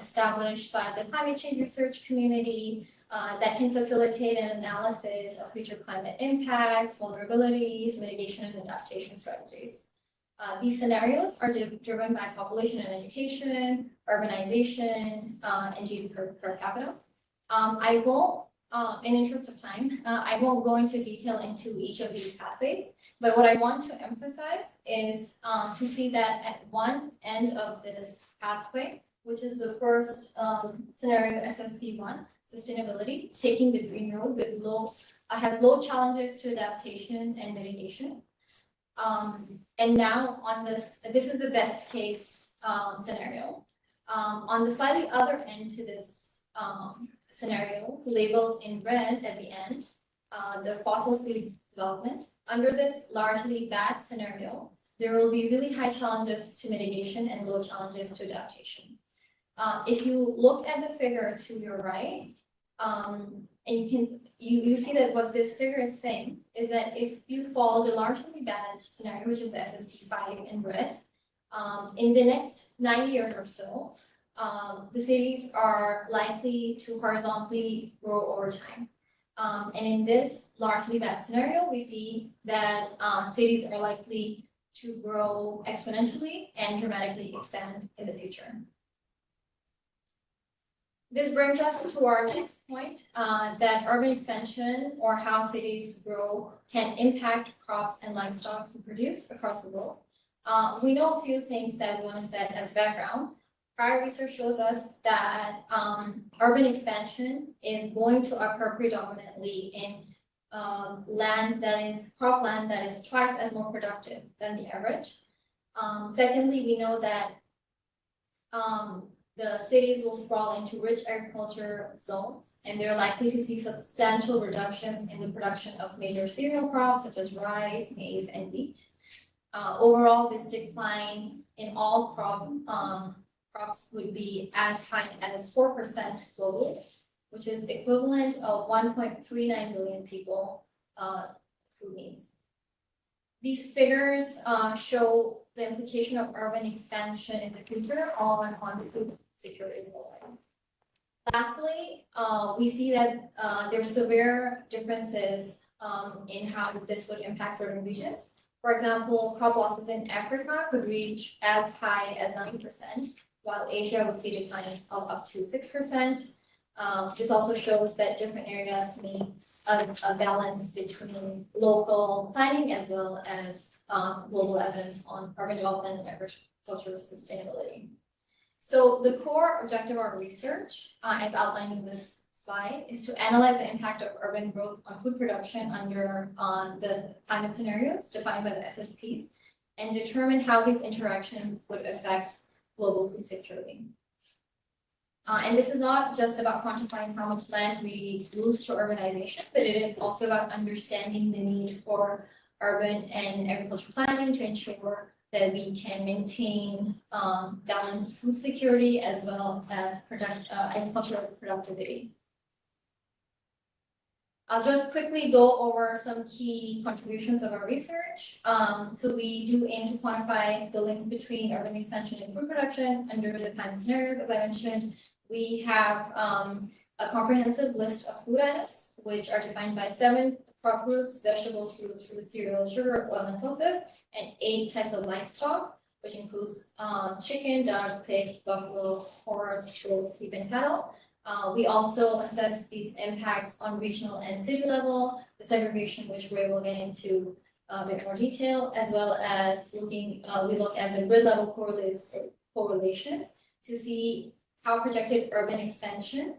[SPEAKER 8] established by the climate change research community that can facilitate an analysis of future climate impacts, vulnerabilities, mitigation, and adaptation strategies. These scenarios are driven by population and education, urbanization, and GDP per capita. I won't, in interest of time, I won't go into detail into each of these pathways, but what I want to emphasize is to see that at one end of this pathway, which is the first scenario, SSP1, sustainability, taking the green road with has low challenges to adaptation and mitigation. And now on this is the best case scenario. On the slightly other end to this scenario, labeled in red at the end, the fossil fuel development. Under this largely bad scenario, there will be really high challenges to mitigation and low challenges to adaptation. If you look at the figure to your right, and you see that what this figure is saying is that if you follow the largely bad scenario, which is the SSP5 in red, in the next 9 years or so, the cities are likely to horizontally grow over time. And in this largely bad scenario, we see that cities are likely to grow exponentially and dramatically expand in the future. This brings us to our next point, that urban expansion or how cities grow can impact crops and livestock we produce across the globe. We know a few things that we want to set as background. Prior research shows us that urban expansion is going to occur predominantly in cropland that is twice as more productive than the average. Secondly, we know that the cities will sprawl into rich agriculture zones, and they're likely to see substantial reductions in the production of major cereal crops such as rice, maize, and wheat. Overall, this decline in all crops would be as high as 4% globally, which is the equivalent of 1.39 billion people food needs. These figures show the implication of urban expansion in the future on food security. Lastly, we see that there are severe differences in how this would impact certain regions. For example, crop losses in Africa could reach as high as 90%, while Asia would see declines of up to 6%. This also shows that different areas need a balance between local planning as well as global evidence on urban development and agricultural sustainability. So the core objective of our research, as outlined in this slide, is to analyze the impact of urban growth on food production under the climate scenarios defined by the SSPs, and determine how these interactions would affect global food security. And this is not just about quantifying how much land we lose to urbanization, but it is also about understanding the need for urban and agricultural planning to ensure that we can maintain balanced food security as well as agricultural productivity. I'll just quickly go over some key contributions of our research. So we do aim to quantify the link between urban expansion and food production under the climate scenarios. As I mentioned, we have a comprehensive list of food items, which are defined by 7 crop groups: vegetables, fruits, cereals, sugar, oil, and pulses, and 8 types of livestock, which includes chicken, dog, pig, buffalo, horse, goat, sheep, and cattle. We also assess these impacts on regional and city level, the segregation, which Ray will get into a bit more detail, as well as we look at the grid level correlations to see how projected urban expansion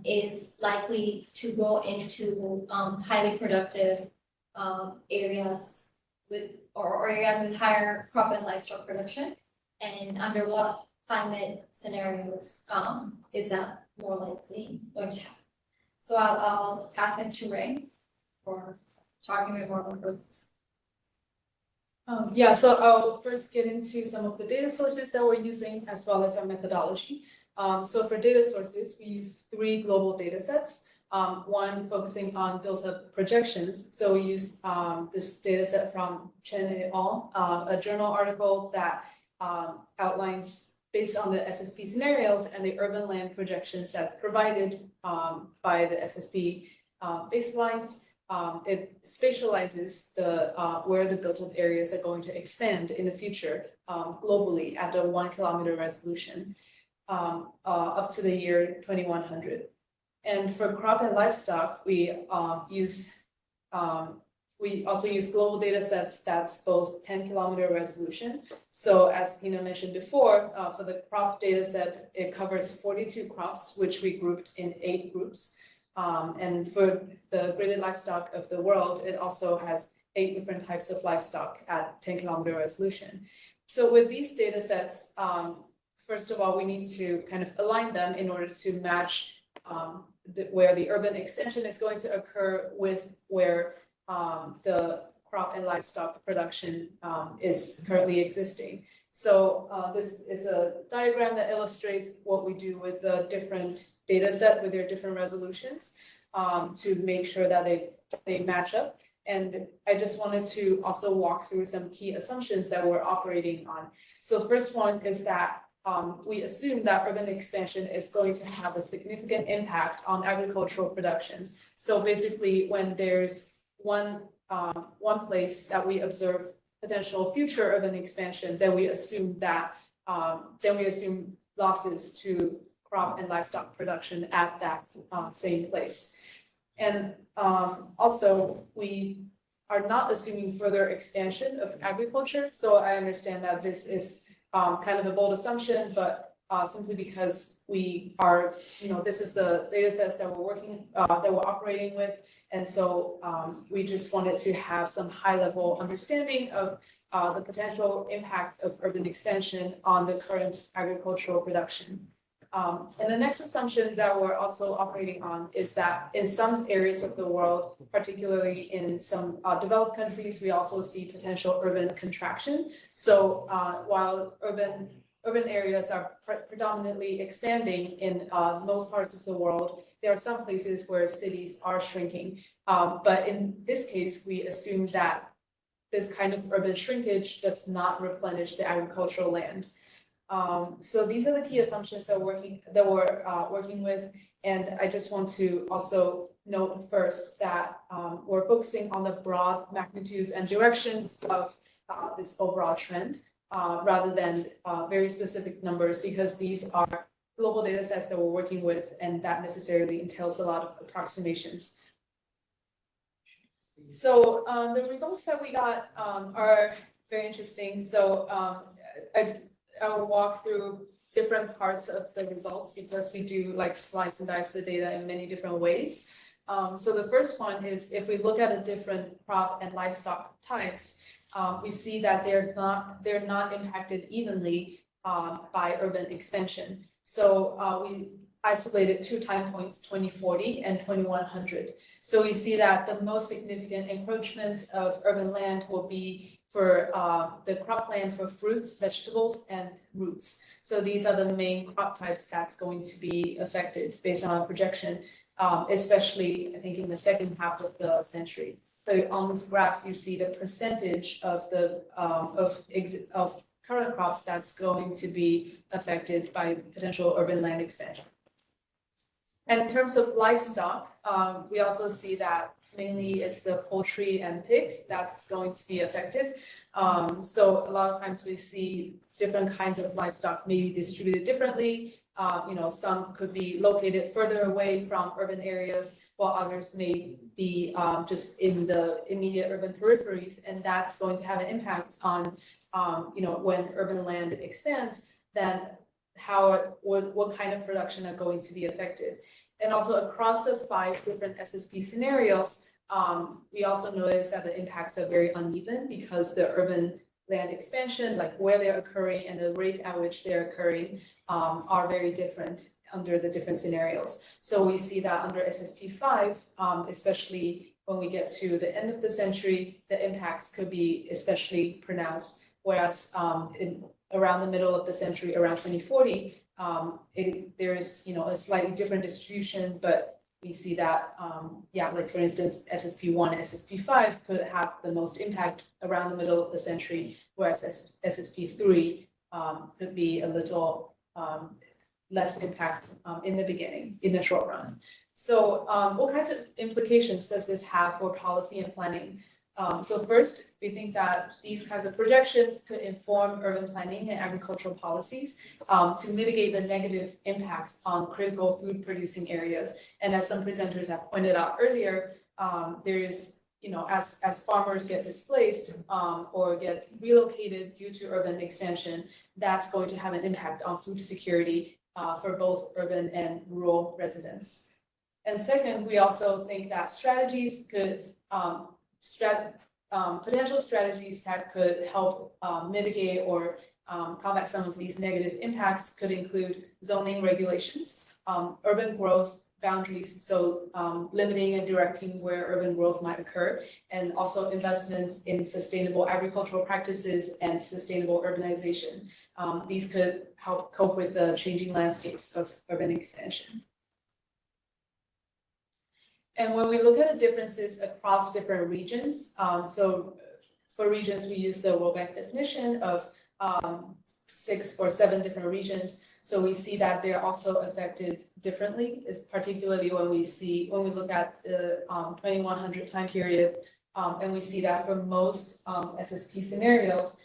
[SPEAKER 8] is likely to go into highly productive areas with higher crop and livestock production, and under what climate scenarios is that more likely going to happen. So I'll pass it to Ray for talking a bit more about process.
[SPEAKER 9] Yeah, so I'll first get into some of the data sources that we're using as well as our methodology. So for data sources, we use 3 global data sets. One focusing on built-up projections. So we use this data set from Chen et al., a journal article that outlines, based on the SSP scenarios and the urban land projections that's provided by the SSP baselines, it spatializes where the built-up areas are going to expand in the future globally at a 1 kilometer resolution up to the year 2100. And for crop and livestock, we use we also use global data sets that's both 10-kilometer resolution. So as Tina mentioned before, for the crop data set, it covers 42 crops, which we grouped in 8 groups. And for the graded livestock of the world, it also has 8 different types of livestock at 10-kilometer resolution. So with these data sets, first of all, we need to kind of align them in order to match where the urban expansion is going to occur with where the crop and livestock production is currently existing. So this is a diagram that illustrates what we do with the different data set with their different resolutions to make sure that they match up. And I just wanted to also walk through some key assumptions that we're operating on. So first one is that we assume that urban expansion is going to have a significant impact on agricultural production. So basically, when there's one place that we observe potential future urban expansion, then we assume losses to crop and livestock production at that same place. And also, we are not assuming further expansion of agriculture. So I understand that this is kind of a bold assumption, but simply because we are, this is the data sets that we're operating with. And so we just wanted to have some high level understanding of the potential impacts of urban expansion on the current agricultural production. And the next assumption that we're also operating on is that in some areas of the world, particularly in some developed countries, we also see potential urban contraction. So while urban areas are predominantly expanding in most parts of the world, there are some places where cities are shrinking. But in this case, we assume that this kind of urban shrinkage does not replenish the agricultural land. So these are the key assumptions that we're working with. And I just want to also note first that we're focusing on the broad magnitudes and directions of this overall trend rather than very specific numbers, because these are global data sets that we're working with, and that necessarily entails a lot of approximations. So the results that we got are very interesting. So I will walk through different parts of the results because we do like slice and dice the data in many different ways. So the first one is if we look at the different crop and livestock types, we see that they're not impacted evenly by urban expansion. So we isolated 2 time points, 2040 and 2100. So we see that the most significant encroachment of urban land will be for the cropland for fruits, vegetables, and roots. So these are the main crop types that's going to be affected based on our projection, especially I think in the second half of the century. So on these graphs, you see the percentage of the of current crops that's going to be affected by potential urban land expansion. And in terms of livestock, we also see that mainly it's the poultry and pigs that's going to be affected. So a lot of times we see different kinds of livestock maybe distributed differently. Some could be located further away from urban areas, while others may be just in the immediate urban peripheries, and that's going to have an impact on, when urban land expands, then what kind of production are going to be affected. And also across the 5 different SSP scenarios, we also notice that the impacts are very uneven because the urban land expansion, like where they're occurring and the rate at which they're occurring, are very different under the different scenarios. So we see that under SSP 5, especially when we get to the end of the century, the impacts could be especially pronounced, whereas around the middle of the century, around 2040, there is a slightly different distribution, but we see that, like for instance, SSP 1 and SSP 5 could have the most impact around the middle of the century, whereas SSP 3 could be a little less impact in the beginning, in the short run. So what kinds of implications does this have for policy and planning? So first, we think that these kinds of projections could inform urban planning and agricultural policies to mitigate the negative impacts on critical food producing areas. And as some presenters have pointed out earlier, there is as farmers get displaced, or get relocated due to urban expansion, that's going to have an impact on food security, for both urban and rural residents. And second, we also think that strategies could, potential strategies that could help mitigate or combat some of these negative impacts could include zoning regulations, urban growth boundaries, so limiting and directing where urban growth might occur, and also investments in sustainable agricultural practices and sustainable urbanization. These could help cope with the changing landscapes of urban expansion. And when we look at the differences across different regions, so for regions, we use the World Bank definition of 6 or 7 different regions. So we see that they're also affected differently, is particularly when we look at the 2100 time period, and we see that for most SSP scenarios,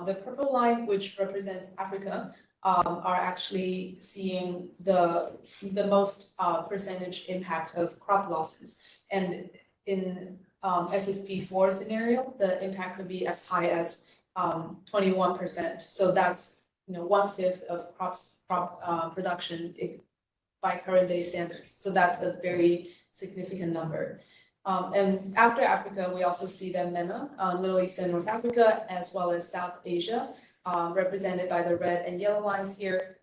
[SPEAKER 9] the purple line, which represents Africa, are actually seeing the most percentage impact of crop losses. And in SSP4 scenario, the impact could be as high as 21%. So that's 1/5 of crop production by current day standards. So that's a very significant number. And after Africa, we also see that MENA, Middle East and North Africa, as well as South Asia, represented by the red and yellow lines here.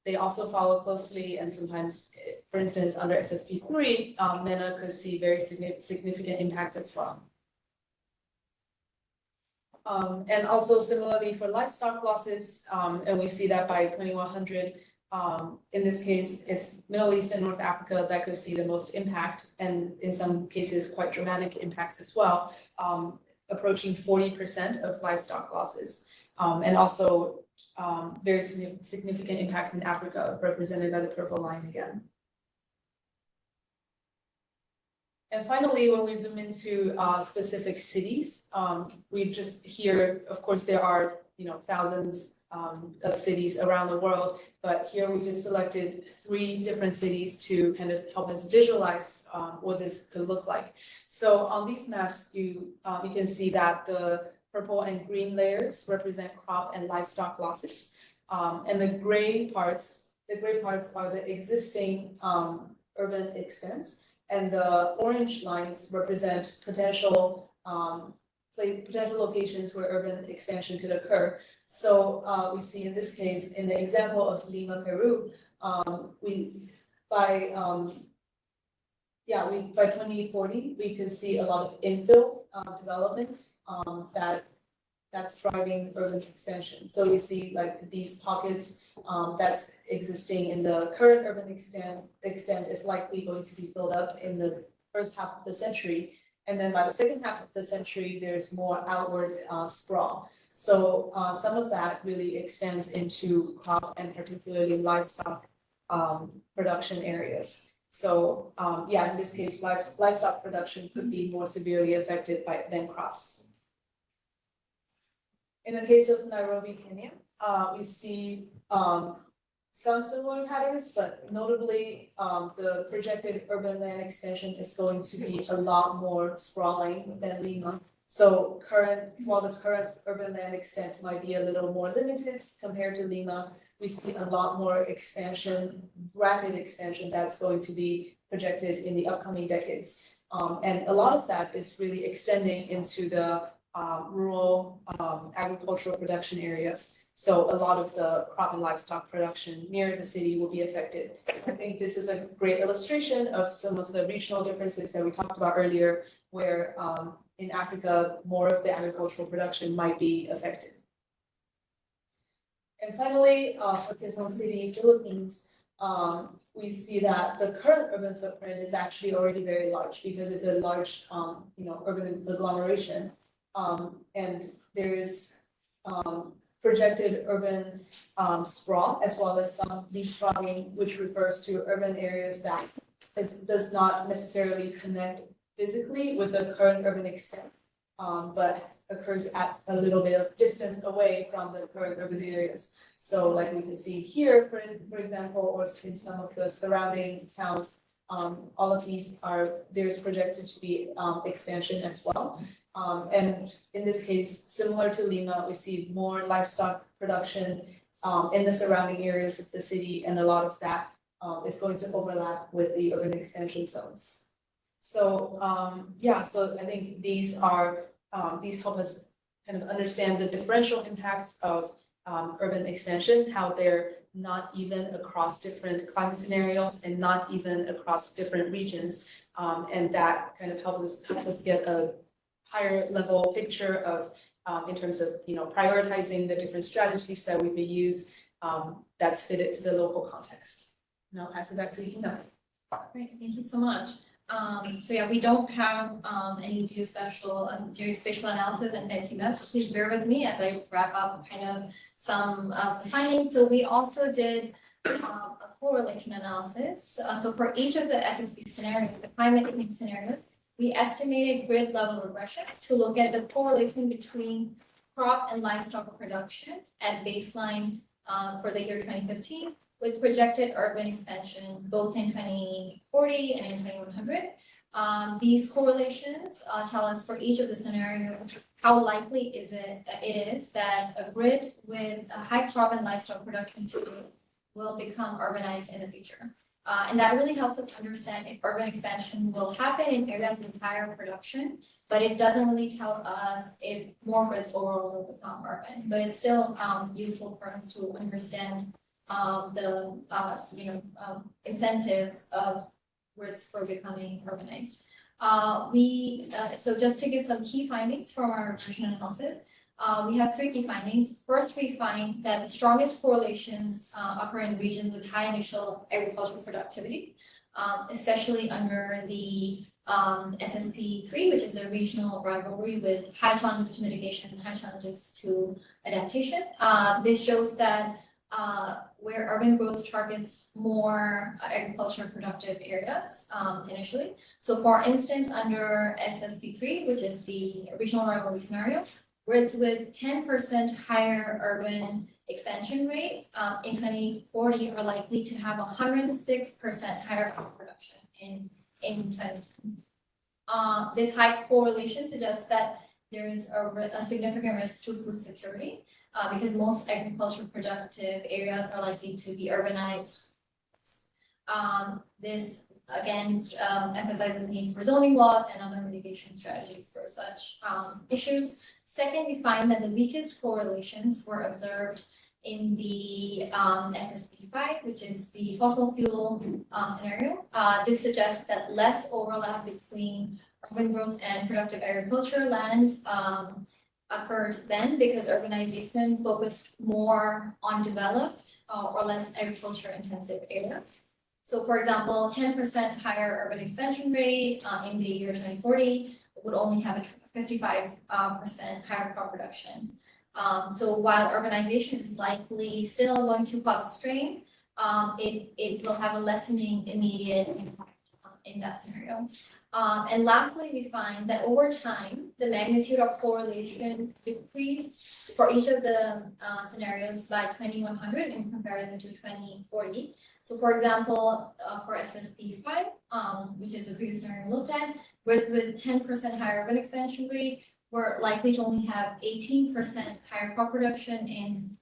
[SPEAKER 9] They also follow closely, and sometimes, for instance, under SSP3, MENA could see very significant impacts as well. And also similarly for livestock losses, and we see that by 2100, in this case, it's Middle East and North Africa that could see the most impact, and in some cases, quite dramatic impacts as well, approaching 40% of livestock losses. And also very significant impacts in Africa, represented by the purple line again. And finally, when we zoom into specific cities, we just here, of course, there are thousands of cities around the world, but here we just selected 3 different cities to kind of help us visualize what this could look like. So on these maps, you can see that the purple and green layers represent crop and livestock losses, and the gray parts are the existing urban extents. And the orange lines represent potential locations where urban expansion could occur. So we see in this case, in the example of Lima, Peru, by 2040, we could see a lot of infill development that's driving urban expansion. So we see like these pockets that's existing in the current urban extent is likely going to be filled up in the first half of the century. And then by the second half of the century, there's more outward sprawl. So some of that really expands into crop and particularly livestock production areas. So in this case, livestock production could be more severely affected than crops. In the case of Nairobi, Kenya, we see some similar patterns, but notably the projected urban land extension is going to be a lot more sprawling than Lima. So while the current urban land extent might be a little more limited compared to Lima, we see a lot more expansion, rapid expansion that's going to be projected in the upcoming decades. And a lot of that is really extending into the rural agricultural production areas. So a lot of the crop and livestock production near the city will be affected. I think this is a great illustration of some of the regional differences that we talked about earlier, where in Africa, more of the agricultural production might be affected. And finally, for Quezon City, Philippines, we see that the current urban footprint is actually already very large because it's a large, urban agglomeration. And there is projected urban sprawl, as well as some leapfrogging, which refers to urban areas that does not necessarily connect physically with the current urban extent, but occurs at a little bit of distance away from the current urban areas. So like we can see here, for example, or in some of the surrounding towns, all of these there's projected to be expansion as well. And in this case, similar to Lima, we see more livestock production in the surrounding areas of the city, and a lot of that is going to overlap with the urban expansion zones. So so I think these help us kind of understand the differential impacts of urban expansion, how they're not even across different climate scenarios and not even across different regions. And that kind of helps us get a higher level picture of in terms of prioritizing the different strategies that we may use that's fitted to the local context. And I'll pass it back to Hina.
[SPEAKER 8] Great, thank you so much. So yeah, we don't have any geospatial analysis and fancy maps, so please bear with me as I wrap up kind of some of the findings. So we also did a correlation analysis. So for each of the SSP scenarios, the climate change scenarios, we estimated grid level regressions to look at the correlation between crop and livestock production at baseline for the year 2015 with projected urban expansion both in 2040 and in 2100. These correlations tell us for each of the scenarios how likely it is that a grid with a high crop and livestock production today will become urbanized in the future. And that really helps us understand if urban expansion will happen in areas with higher production, but it doesn't really tell us if more grids overall will become urban. But it's still useful for us to understand the incentives of grids for becoming urbanized. So just to give some key findings from our regression analysis, we have 3 key findings. First, we find that the strongest correlations occur in regions with high initial agricultural productivity, especially under the SSP3, which is a regional rivalry with high challenges to mitigation and high challenges to adaptation. This shows that where urban growth targets more agriculture productive areas initially. So for instance, under SSP3, which is the regional rivalry scenario, grids with 10% higher urban expansion rate in 2040 are likely to have 106% higher crop production in 2010. This high correlation suggests that there is a significant risk to food security because most agriculture productive areas are likely to be urbanized. This again emphasizes the need for zoning laws and other mitigation strategies for such issues. Second, we find that the weakest correlations were observed in the SSP5, which is the fossil fuel scenario. This suggests that less overlap between urban growth and productive agriculture land occurred then because urbanization focused more on developed or less agriculture intensive areas. So for example, 10% higher urban expansion rate in the year 2040 would only have a 55% higher crop production. So while urbanization is likely still going to cause strain, it will have a lessening immediate impact in that scenario. And lastly, we find that over time, the magnitude of correlation decreased for each of the scenarios by 2100 in comparison to 2040. So for example, for SSP5, which is the previous scenario we looked at, grids with 10% higher urban expansion rate were likely to only have 18% higher crop production in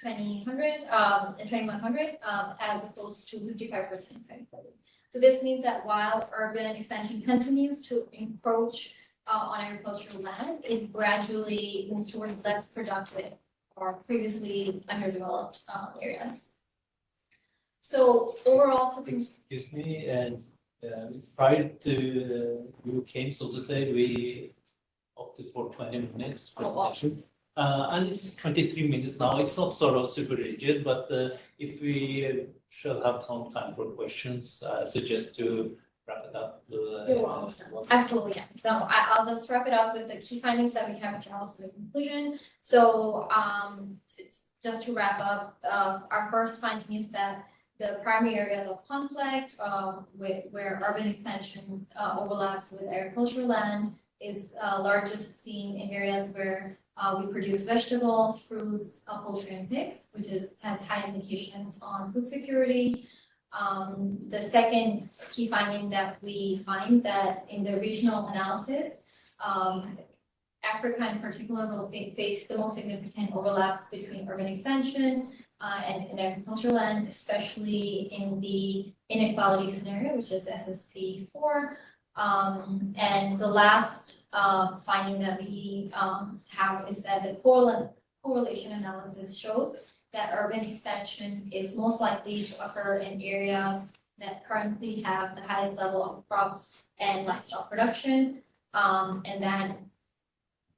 [SPEAKER 8] 2100 as opposed to 55% in 2040. So this means that while urban expansion continues to encroach on agricultural land, it gradually moves towards less productive or previously underdeveloped areas. So overall,
[SPEAKER 1] Excuse me, and prior to you came, so to say, we opted for 20 minutes presentation. And it's 23 minutes now. It's not sort of super rigid, but if we shall have some time for questions, I suggest to wrap it up.
[SPEAKER 8] Absolutely, yeah. So I'll just wrap it up with the key findings that we have, which are also the conclusion. So just to wrap up, our first finding is that the primary areas of conflict where urban expansion overlaps with agricultural land is largest seen in areas where we produce vegetables, fruits, poultry, and pigs, which has high implications on food security. The second key finding that we find that in the regional analysis, Africa in particular will face the most significant overlaps between urban expansion and agricultural land, especially in the inequality scenario, which is SSP 4. And the last finding that we have is that the correlation analysis shows that urban expansion is most likely to occur in areas that currently have the highest level of crop and livestock production, and that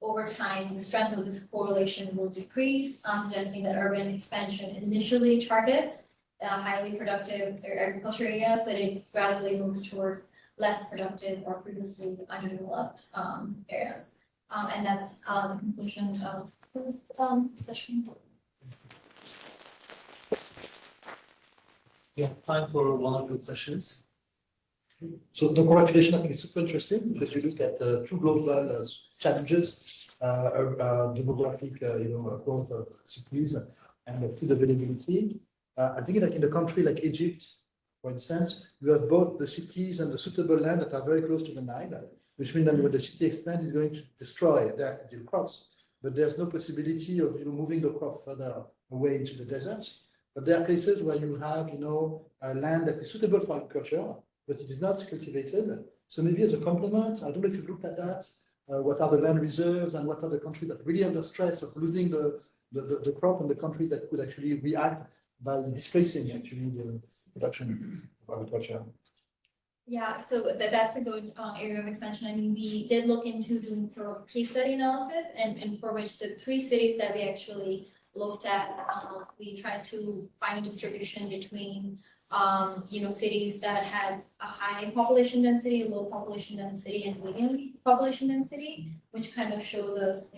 [SPEAKER 8] over time, the strength of this correlation will decrease, suggesting that urban expansion initially targets highly productive agriculture areas, but it gradually moves towards less productive or previously underdeveloped areas. And that's the conclusion of this session.
[SPEAKER 1] We have time for one or two questions.
[SPEAKER 6] So the correlation, I think, is super interesting because you look at two global challenges, demographic, growth of cities and food availability. I think like in a country like Egypt, for instance, you have both the cities and the suitable land that are very close to the Nile, which means that when the city expands, it's going to destroy their crops. But there's no possibility of moving the crop further away into the desert. But there are places where you have a land that is suitable for agriculture, but it is not cultivated. So maybe as a complement, I don't know if you've looked at that. What are the land reserves and what are the countries that really under stress of losing the crop, and the countries that could actually react by displacing actually the production of agriculture?
[SPEAKER 8] Yeah, so that's a good area of expansion. I mean, we did look into doing sort of case study analysis, and for which the 3 cities that we actually looked at, we tried to find a distribution between cities that had a high population density, low population density, and medium population density, which kind of shows us,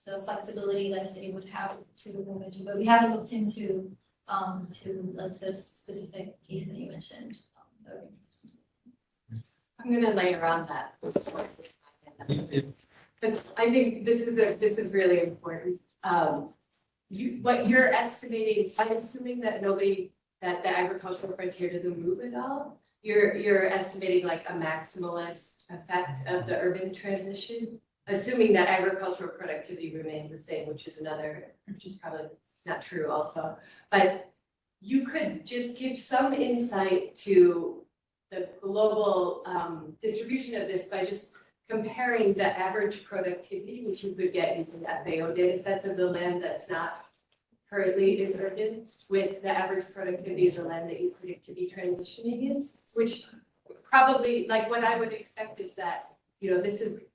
[SPEAKER 8] the flexibility that a city would have to move into. But we haven't looked into like the specific case that you mentioned. That would be interesting.
[SPEAKER 10] I'm going to layer on that. Because I think this is really important. What you're estimating, I'm assuming that that the agricultural frontier doesn't move at all. You're estimating like a maximalist effect of the urban transition, assuming that agricultural productivity remains the same, which is probably not true also. But you could just give some insight to the global distribution of this by just comparing the average productivity, which you could get using FAO data sets of the land that's not currently in urban, with the average productivity of the land that you predict to be transitioning in, which probably, like what I would expect is that,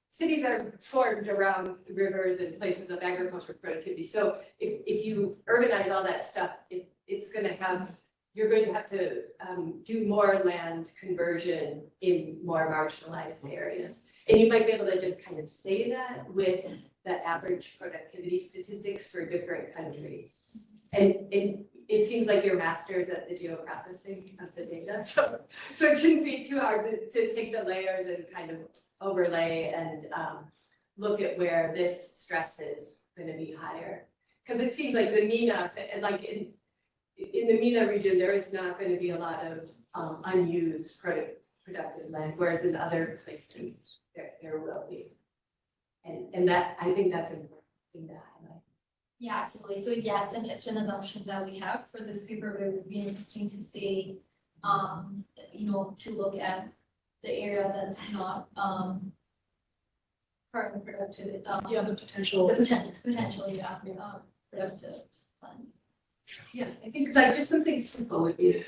[SPEAKER 10] cities are formed around rivers and places of agricultural productivity. So if you urbanize all that stuff, you're going to have to do more land conversion in more marginalized areas. And you might be able to just kind of say that with the average productivity statistics for different countries. And it seems like you're masters at the geoprocessing of the data. So it shouldn't be too hard to take the layers and kind of overlay and look at where this stress is going to be higher. Because it seems like the MENA, like in the MENA region, there is not going to be a lot of unused productive land, whereas in other places there will be. And that, I think that's an important thing to highlight.
[SPEAKER 8] Yeah, absolutely. So yes, and it's an assumption that we have for this paper, but it would be interesting to see, to look at the area that's not carbon productive.
[SPEAKER 9] The potential.
[SPEAKER 8] Potentially, productive land.
[SPEAKER 10] Yeah, I think like just something simple would be.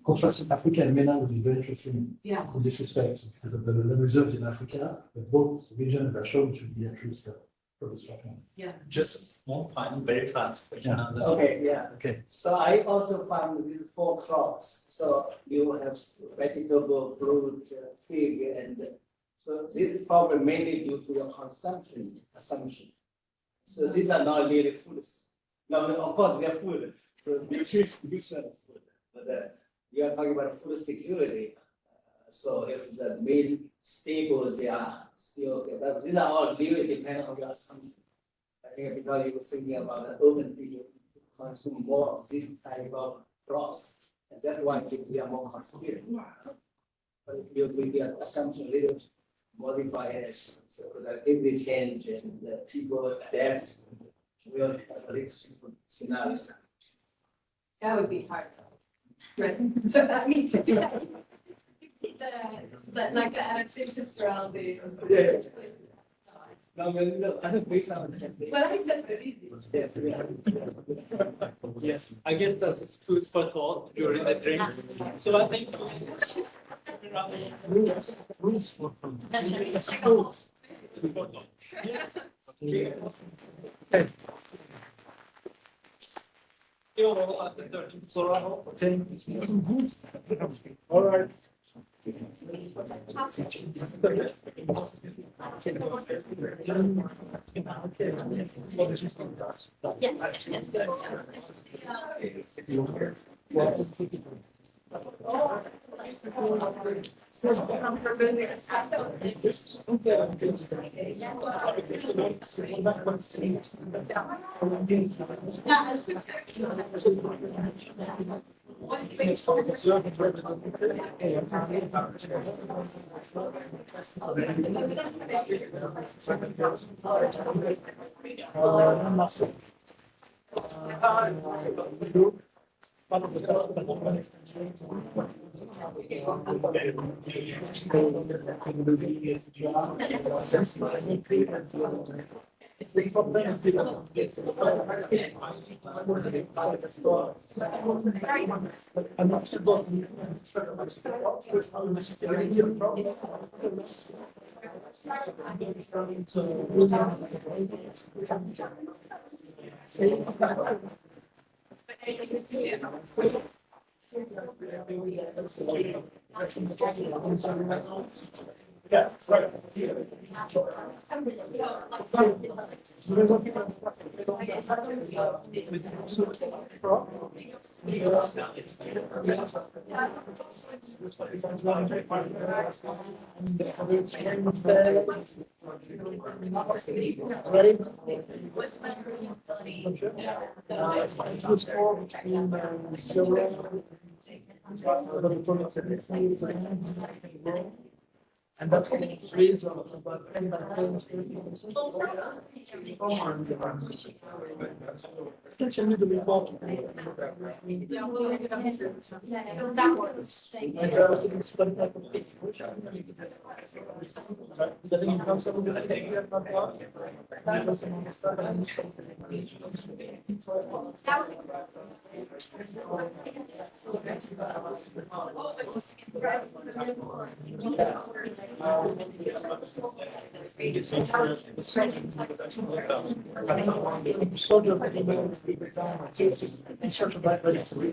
[SPEAKER 6] Contrasting Africa and MENA would be very interesting in this respect, because of the land reserves in Africa, but both regions are shown to be at risk for destruction.
[SPEAKER 10] Yeah.
[SPEAKER 1] Just one final, very fast question.
[SPEAKER 6] Okay.
[SPEAKER 11] So I also found these 4 crops. So you have vegetable, fruit, pig, and so this is probably mainly due to your consumption assumption. So these are not really foods. No, of course they're food, nutrition of food, but you are talking about food security. So if the main staples they are still okay, but these are all really depend on your assumption. I think because you were thinking about the urban people consume more of this type of crops, That's why we are more considerate. But if you with the assumption little modify it so that if they change and the people adapt, we'll have a risk scenarios.
[SPEAKER 10] That would be hard. Right, so I mean, but like the adaptations around the.
[SPEAKER 11] Yeah. No, I think based on.
[SPEAKER 10] But I said that easy.
[SPEAKER 1] Yes, I guess that's food for thought during the drinks. So I think.
[SPEAKER 11] All right.
[SPEAKER 7] Yeah, right. And that's the reason about essentially the report.
[SPEAKER 8] Yeah, well, that works. Thank you. Right, but it's still, you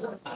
[SPEAKER 8] know,